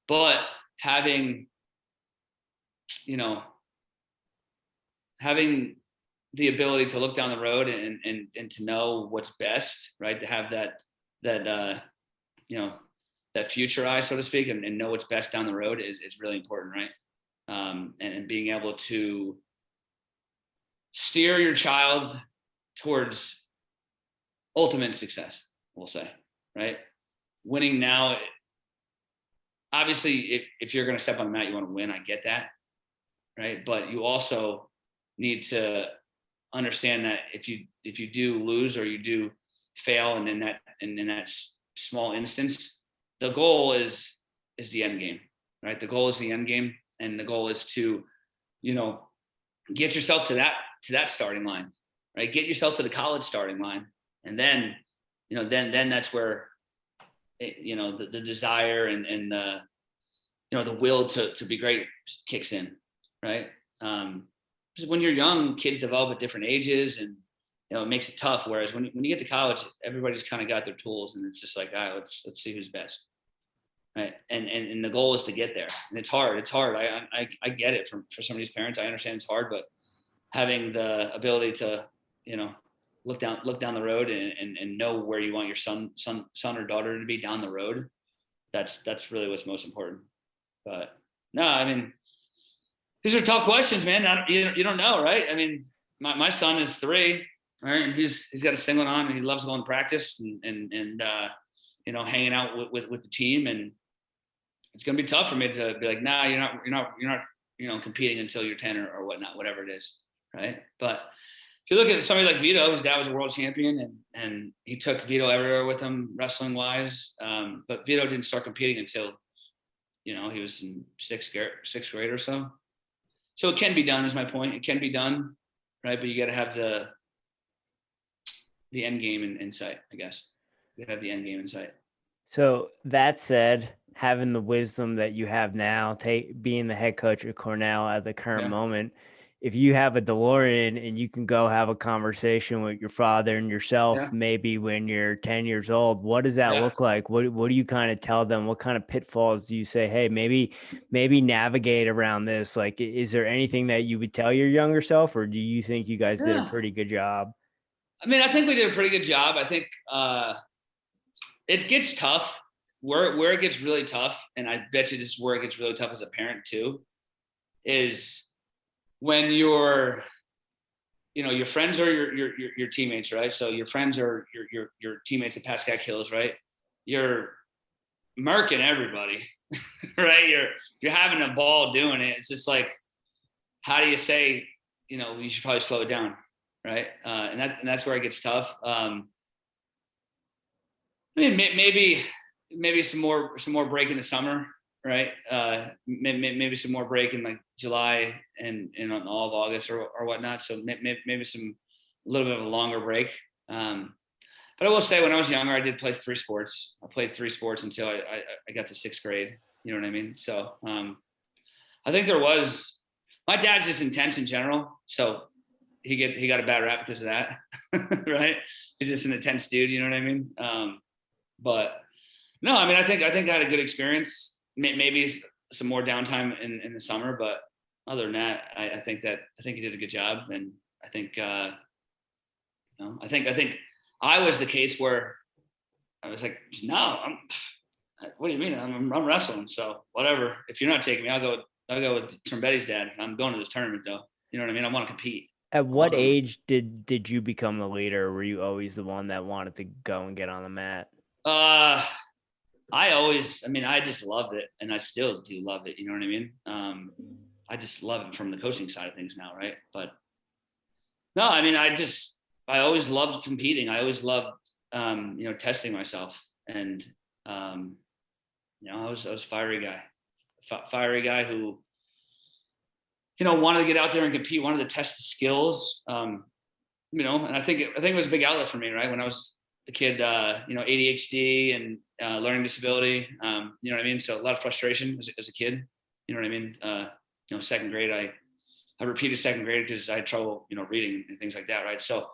but having the ability to look down the road and to know what's best, right? To have that future eye, so to speak, and know what's best down the road is really important, right? And being able to steer your child towards ultimate success, we'll say, right? Winning now, obviously, if you're going to step on the mat, you want to win. I get that, right? But you also need to understand that if you do lose or you do fail, and in that small instance, the goal is the end game, right? The goal is the end game, and the goal is to, you know, get yourself to that starting line, right? Get yourself to the college starting line, and then, you know, then that's where, you know, the desire and the, you know, the will to be great kicks in, right? Because when you're young, kids develop at different ages, and, you know, it makes it tough. Whereas when you get to college, everybody's kind of got their tools, and it's just like, all right, let's see who's best, right? And the goal is to get there, and it's hard. It's hard. I get it for some of these parents. I understand it's hard, but having the ability to, you know, look down the road and know where you want your son or daughter to be down the road, that's really what's most important. But no, I mean, These are tough questions, man. You don't know, right? I mean, my son is 3, right? And he's got a singlet on and he loves going to practice and you know, hanging out with the team. And it's going to be tough for me to be like, nah, you're not, you know, competing until you're 10 or whatnot, whatever it is. Right. But if you look at somebody like Vito, his dad was a world champion and he took Vito everywhere with him wrestling wise. But Vito didn't start competing until, you know, he was in sixth grade or so. So it can be done is my point. It can be done. Right. But you got to have the end game in sight, I guess. You have the end game in sight. So that said, having the wisdom that you have now, being the head coach at Cornell at the current moment, if you have a DeLorean and you can go have a conversation with your father and yourself, maybe when you're 10 years old, what does that look like? What do you kind of tell them? What kind of pitfalls do you say, hey, maybe navigate around this? Like, is there anything that you would tell your younger self, or do you think you guys did a pretty good job? I mean, I think we did a pretty good job. I think it gets tough. Where it gets really tough, and I bet you this is where it gets really tough as a parent too, is when your friends are your teammates, right? So your friends are your teammates at Pascack Hills, right? You're murking everybody, right? You're having a ball doing it. It's just like, how do you say, you know, you should probably slow it down, right? And that's where it gets tough. I mean, maybe some more break in the summer, right? Maybe some more break in like July and on all of August or whatnot. So maybe a little bit of a longer break. But I will say, when I was younger, I did play 3 sports. I played 3 sports until I got to 6th grade. You know what I mean? So I think my dad's just intense in general. So he got a bad rap because of that, right? He's just an intense dude. You know what I mean? But no, I mean, I think I had a good experience. Maybe some more downtime in the summer, but other than that, I think he did a good job, and I think I think I was the case where I was like, no, what do you mean? I'm wrestling, so whatever. If you're not taking me, I'll go with Trombetti's dad. I'm going to this tournament though. You know what I mean? I want to compete. At what age did you become the leader? Or were you always the one that wanted to go and get on the mat? I just loved it, and I still do love it. You know what I mean? I just love it from the coaching side of things now, right? But no, I mean, I always loved competing. I always loved, testing myself, and I was a fiery guy who, wanted to get out there and compete, wanted to test the skills, and I think it was a big outlet for me, right? When I was a kid, ADHD and learning disability, you know what I mean? So a lot of frustration as a kid, you know what I mean? 2nd grade, I repeated 2nd grade because I had trouble, reading and things like that, right? So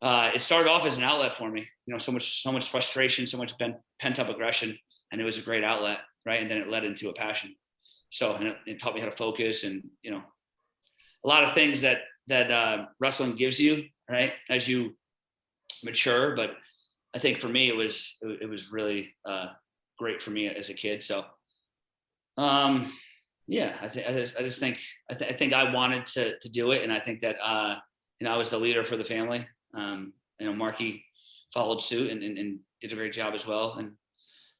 it started off as an outlet for me, so much frustration, so much pent up aggression, and it was a great outlet, right? And then it led into a passion. So, and it taught me how to focus, and a lot of things that wrestling gives you, right, as you mature. But I think for me, it was really great for me as a kid. So, I think I wanted to do it, and I think that I was the leader for the family. Marky followed suit and did a great job as well. And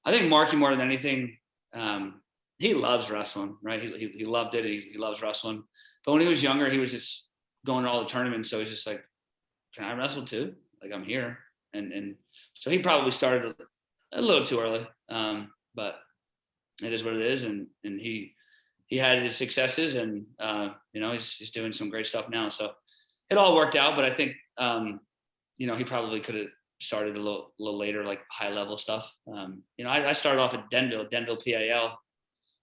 I think Marky, more than anything, he loves wrestling, right? He loved it. He loves wrestling. But when he was younger, he was just going to all the tournaments. So he's just like, can I wrestle too? Like, I'm here. And so he probably started a little too early. But it is what it is. And he had his successes, and he's doing some great stuff now. So it all worked out. But I think he probably could have started a little later, like high level stuff. I started off at Denville PIL.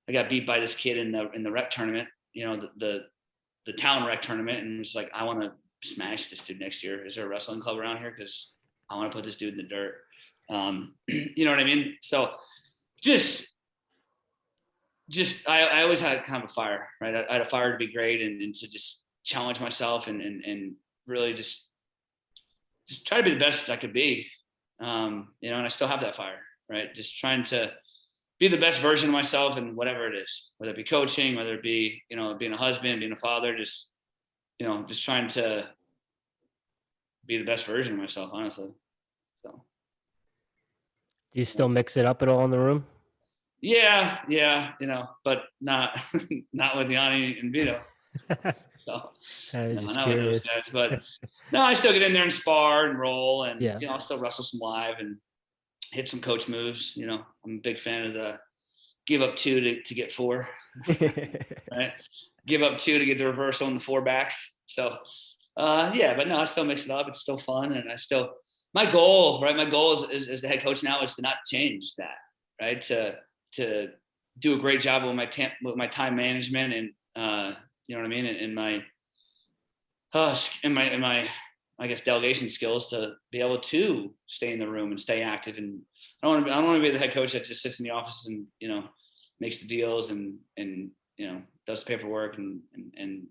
I got beat by this kid in the rec tournament, the town rec tournament, and was like, I want to smash this dude next year. Is there a wrestling club around here? Because I want to put this dude in the dirt. You know what I mean? So just I always had kind of a fire, right? I had a fire to be great, and to just challenge myself and really just try to be the best I could be. And I still have that fire, right? Just trying to be the best version of myself in whatever it is, whether it be coaching, whether it be, you know, being a husband, being a father, just, you know, just trying to be the best version of myself, honestly. So. Do you still mix it up at all in the room? Yeah, you know, but not with Yanni and Vito. So not with those guys. But no, I still get in there and spar and roll, and you know, I'll still wrestle some live and hit some coach moves. You know, I'm a big fan of the give up 2 to get 4. Right? Give up 2 to get the reversal and the 4 backs. So yeah, but no, I still mix it up. It's still fun, and my goal, right? My goal is as the head coach now is to not change that, right? To do a great job with my time management and you know what I mean, and my I guess delegation skills to be able to stay in the room and stay active. And I don't want to be the head coach that just sits in the office and, you know, makes the deals and you know, does the paperwork and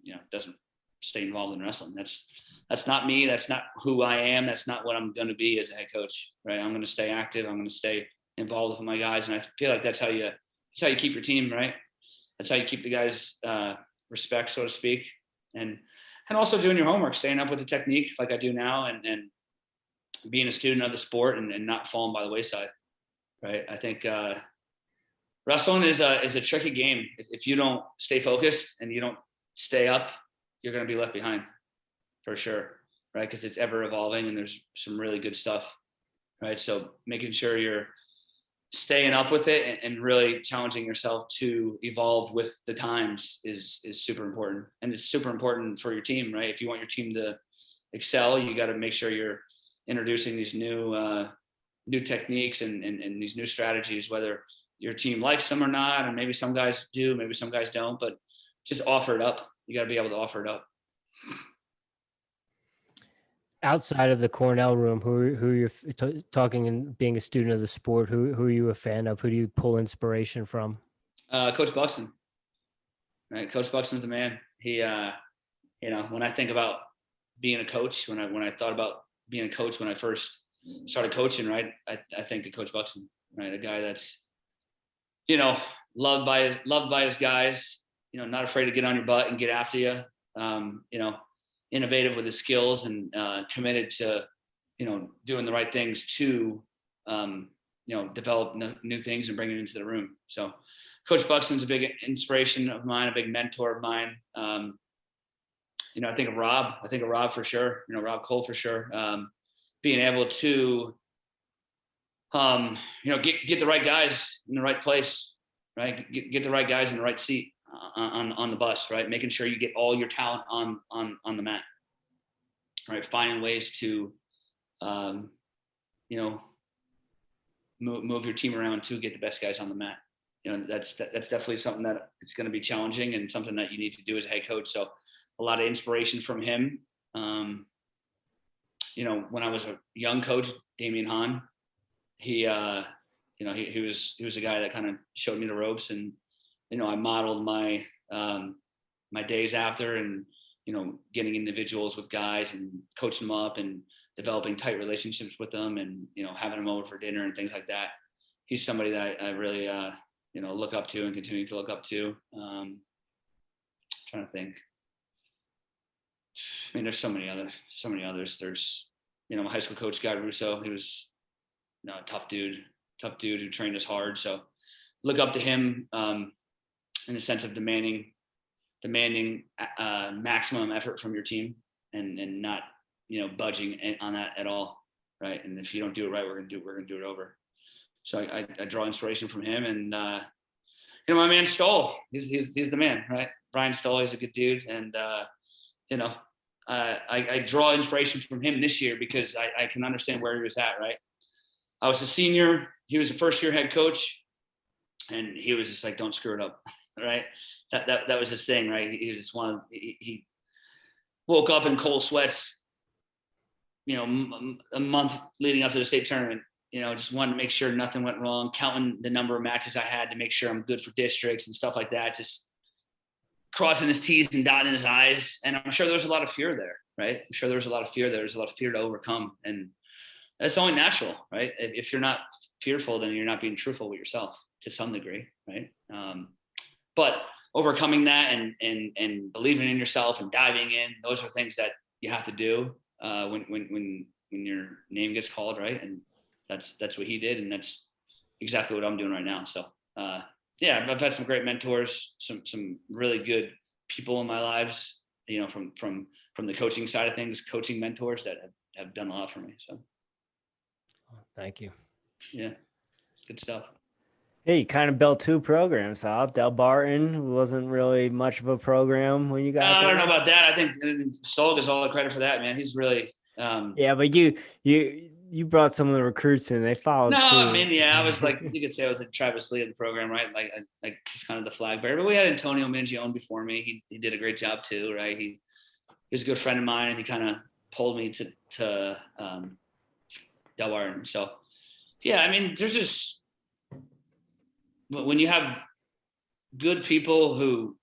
you know, doesn't stay involved in wrestling. That's not me. That's not who I am. That's not what I'm going to be as a head coach, right? I'm going to stay active. I'm going to stay involved with my guys. And I feel like that's how you keep your team, right? That's how you keep the guys respect, so to speak. And also doing your homework, staying up with the technique like I do now, and being a student of the sport and not falling by the wayside, right? I think wrestling is a tricky game. If you don't stay focused and you don't stay up, you're going to be left behind for sure, right? Because it's ever evolving and there's some really good stuff, right? So making sure you're staying up with it and really challenging yourself to evolve with the times is super important. And it's super important for your team, right? If you want your team to excel, you got to make sure you're introducing these new techniques and these new strategies, whether your team likes them or not. And maybe some guys do, maybe some guys don't, but just offer it up. You got to be able to offer it up. Outside of the Cornell room, who you're talking and being a student of the sport, who are you a fan of? Who do you pull inspiration from? Coach Buxton, right? Coach Buxton's the man. He, you know, when I think about being a coach, when I thought about being a coach, when I first started coaching, right, I think of Coach Buxton, right? A guy that's, you know, loved by his guys, you know, not afraid to get on your butt and get after you, you know, innovative with his skills and committed to, you know, doing the right things to, you know, develop new things and bring it into the room. So Coach Buxton's a big inspiration of mine, a big mentor of mine. You know, I think of Rob for sure, you know, Rob Cole for sure. Being able to, you know, get the right guys in the right place, right? Get the right guys in the right seat on the bus, right? Making sure you get all your talent on the mat, right? Finding ways to, you know, move your team around to get the best guys on the mat. You know, that's definitely something that it's going to be challenging and something that you need to do as a head coach. So a lot of inspiration from him. You know, when I was a young coach, Damian Hahn, he, you know, he was a guy that kind of showed me the ropes, and, you know, I modeled my my days after, and, you know, getting individuals with guys and coaching them up and developing tight relationships with them, and, you know, having them over for dinner and things like that. He's somebody that I really, you know, look up to and continue to look up to. Trying to think. I mean, there's so many others. There's, you know, my high school coach, Guy Russo. He was, you know, a tough dude who trained us hard. So look up to him in the sense of demanding maximum effort from your team and not, you know, budging on that at all, right? And if you don't do it right, we're gonna do it over. So I draw inspiration from him, and you know, my man Stoll, he's the man, right? Brian Stoll, he's a good dude, and you know, I draw inspiration from him this year because I can understand where he was at, right? I was a senior, he was a first year head coach, and he was just like, don't screw it up, right? That was his thing, right? He was just he woke up in cold sweats, you know, a month leading up to the state tournament, you know, just wanted to make sure nothing went wrong, counting the number of matches I had to make sure I'm good for districts and stuff like that, just crossing his T's and dotting his I's. And I'm sure there was a lot of fear there, right? I'm sure there was a lot of fear there. There's a lot of fear to overcome. And that's only natural, right? If you're not fearful, then you're not being truthful with yourself, to some degree, right? But overcoming that and believing in yourself and diving in, those are things that you have to do when your name gets called, right? And that's what he did, and that's exactly what I'm doing right now. So yeah, I've had some great mentors, some really good people in my lives, you know, from the coaching side of things, coaching mentors that have done a lot for me. So thank you. Yeah, good stuff. Hey, you kind of built two programs out. Del Barton wasn't really much of a program when you got there. I don't know about that. I think Stoll gets all the credit for that, man. He's really yeah, but you brought some of the recruits in. They followed suit. I mean, yeah, I was like, you could say I was like Travis Lee of the program, right? Like he's kind of the flag bearer. But we had Antonio Mingione before me. He did a great job too, right? He was a good friend of mine, and he kind of pulled me to Del Barton. So yeah, I mean, there's just, when you have good people who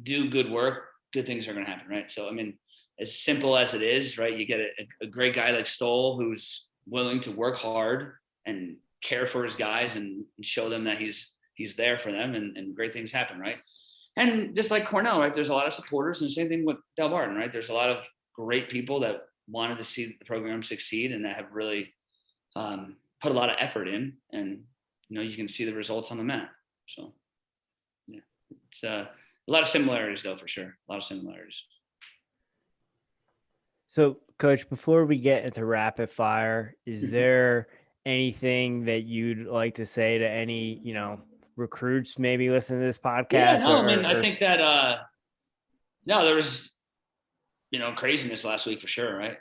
do good work, good things are going to happen, right? So, I mean, as simple as it is, right? You get a great guy like Stoll who's willing to work hard and care for his guys and show them that he's there for them, and great things happen, right? And just like Cornell, right? There's a lot of supporters, and the same thing with Del Barton, right? There's a lot of great people that wanted to see the program succeed and that have really put a lot of effort in, and you know, you can see the results on the mat. So yeah, it's a lot of similarities though, for sure. A lot of similarities. So Coach, before we get into rapid fire, is there anything that you'd like to say to any, you know, recruits maybe listening to this podcast? Yeah, no, I mean, I think that, no, there was, you know, craziness last week for sure. Right.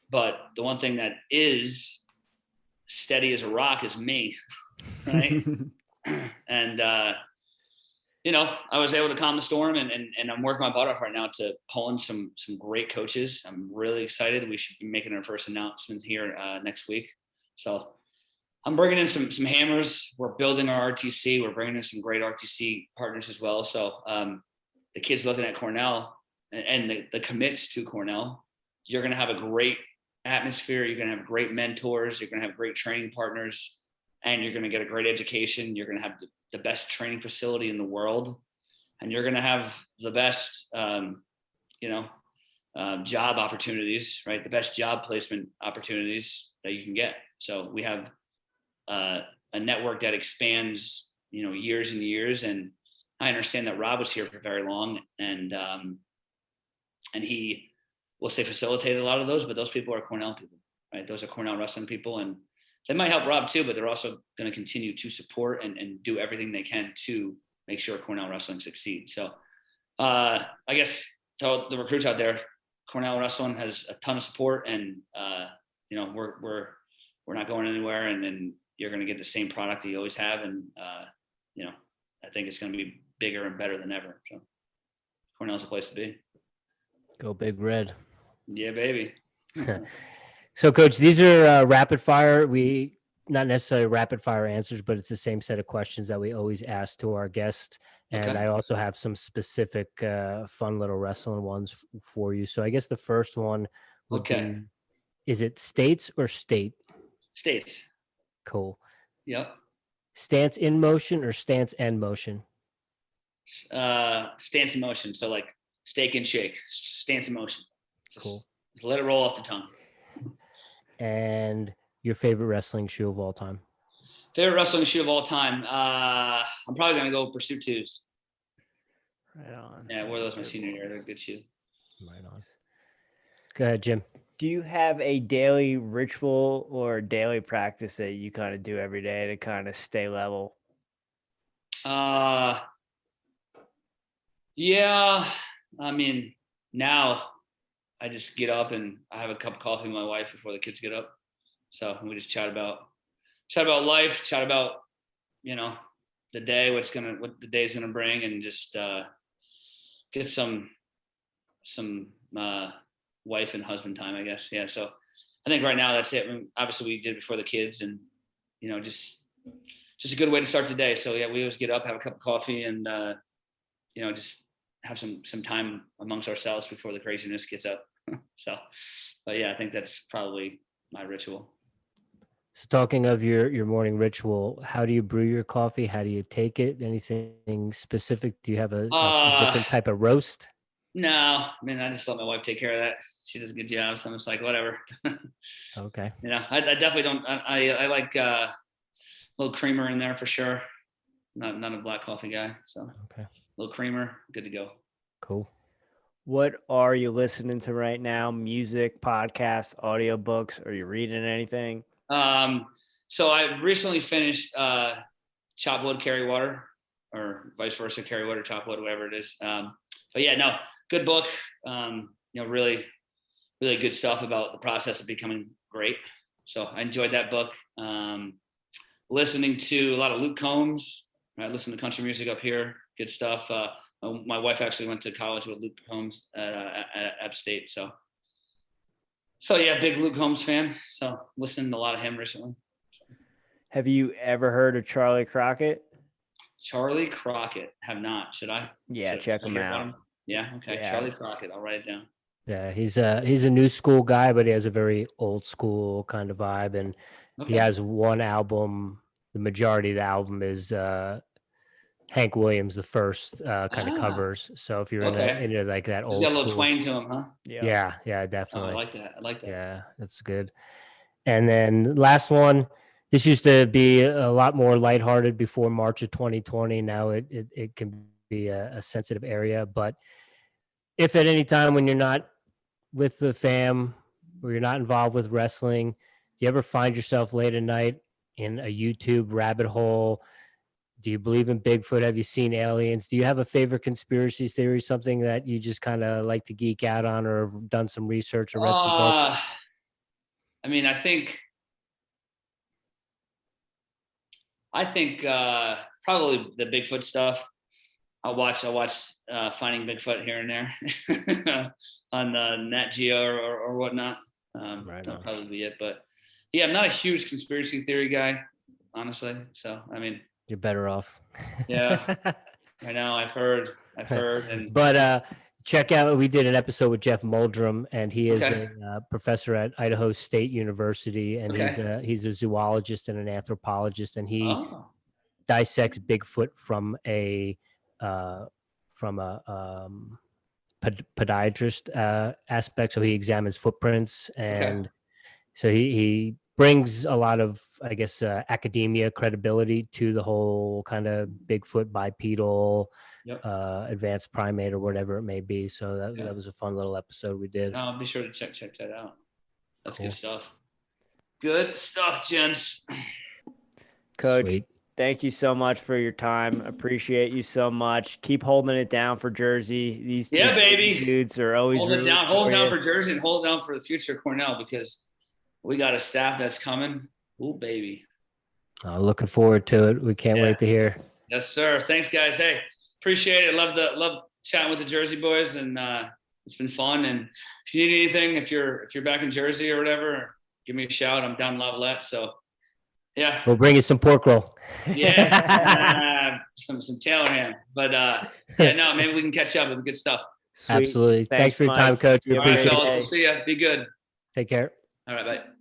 But the one thing that is steady as a rock is me. Right. And, you know, I was able to calm the storm, and I'm working my butt off right now to pull in some great coaches. I'm really excited. We should be making our first announcement here next week. So I'm bringing in some hammers. We're building our RTC. We're bringing in some great RTC partners as well. So the kids looking at Cornell and the commits to Cornell, you're going to have a great atmosphere. You're going to have great mentors. You're going to have great training partners, and you're going to get a great education. You're going to have the best training facility in the world, and you're going to have the best, job opportunities, right? The best job placement opportunities that you can get. So we have a network that expands, you know, years and years. And I understand that Rob was here for very long, and he will say facilitated a lot of those, but those people are Cornell people, right? Those are Cornell wrestling people, and they might help Rob too, but they're also going to continue to support and do everything they can to make sure Cornell wrestling succeeds. So I guess to the recruits out there, Cornell wrestling has a ton of support, and you know, we're not going anywhere, and then you're going to get the same product that you always have. And you know, I think it's going to be bigger and better than ever. So Cornell's the place to be. Go Big Red. Yeah, baby. So, Coach, these are rapid fire. We not necessarily rapid fire answers, but it's the same set of questions that we always ask to our guests. And Okay. I also have some specific fun little wrestling ones for you. So I guess the first one would be, is it states or state? States. Cool. Yep. Stance in motion or stance end motion? Stance in motion. So like steak and shake, stance in motion. Cool. Just let it roll off the tongue. And your favorite wrestling shoe of all time? Favorite wrestling shoe of all time? I'm probably going to go Pursuit 2s. Right on. Yeah, I wore those my senior year. They're a good shoe. Right on. Go ahead, Jim. Do you have a daily ritual or daily practice that you kind of do every day to kind of stay level? Yeah. I mean, now I just get up and I have a cup of coffee with my wife before the kids get up. So we just chat about life, chat about, you know, the day, what the day's gonna bring, and just get some wife and husband time, I guess. Yeah. So I think right now that's it. I mean, obviously we did it before the kids, and you know, just a good way to start the day. So yeah, we always get up, have a cup of coffee, and you know, just have some time amongst ourselves before the craziness gets up. So, but yeah, I think that's probably my ritual. So talking of your morning ritual, how do you brew your coffee? How do you take it? Anything specific? Do you have a different type of roast? No, I mean, I just let my wife take care of that. She does a good job. So I'm just like, whatever. Okay. I definitely don't. I like a little creamer in there for sure. Not a black coffee guy. So okay, a little creamer, good to go. Cool. What are you listening to right now? Music, podcasts, audiobooks? Are you reading anything? So I recently finished Chop Wood, Carry Water, or vice versa, Carry Water, Chop Wood, whatever it is. But yeah, no, good book. Really, really good stuff about the process of becoming great. So I enjoyed that book. Listening to a lot of Luke Combs. I listen to country music up here. Good stuff. My wife actually went to college with Luke Combs at App State. So yeah, big Luke Combs fan. So listening to a lot of him recently. Have you ever heard of Charlie Crockett? Charlie Crockett. Have not. Should I? Yeah, check him out. Yeah. Okay. Yeah. Charlie Crockett. I'll write it down. Yeah, he's a new school guy, but he has a very old school kind of vibe, and he has one album. The majority of the album is Hank Williams, the first kind of covers. So if you're into like that old, he's got a little school, twang to him, huh? Yeah, definitely. Oh, I like that. Yeah, that's good. And then last one. This used to be a lot more lighthearted before March of 2020. Now it can be a sensitive area, but if at any time when you're not with the fam or you're not involved with wrestling, do you ever find yourself late at night in a YouTube rabbit hole? Do you believe in Bigfoot? Have you seen aliens? Do you have a favorite conspiracy theory, something that you just kind of like to geek out on, or have done some research or read some books? I mean, I think probably the Bigfoot stuff. I'll watch Finding Bigfoot here and there on Nat Geo or whatnot. That'll probably be it. But yeah, I'm not a huge conspiracy theory guy, honestly. So I mean, you're better off. Yeah, I know. I've heard. But check out. We did an episode with Jeff Muldrum, and he is a professor at Idaho State University, and he's a zoologist and an anthropologist, and he dissects Bigfoot from a podiatrist aspect. So he examines footprints, and so he brings a lot of, I guess, academia credibility to the whole kind of Bigfoot, bipedal, advanced primate, or whatever it may be. So that was a fun little episode we did. I'll be sure to check that out. That's cool. Good stuff. Good stuff, gents. Coach, Sweet. Thank you so much for your time. Appreciate you so much. Keep holding it down for Jersey. These two dudes are always hold it down for Jersey, and hold it down for the future of Cornell, because we got a staff that's coming. Ooh, baby. Looking forward to it. We can't wait to hear. Yes, sir. Thanks, guys. Hey, appreciate it. Love chatting with the Jersey boys, and it's been fun. And if you need anything, if you're back in Jersey or whatever, give me a shout. I'm down in Lavalette, so yeah. We'll bring you some pork roll. Yeah, some Taylor ham. But no, maybe we can catch up with good stuff. Sweet. Absolutely. Thanks for your time, Coach. We appreciate it. We'll see ya. Be good. Take care. All right, bye.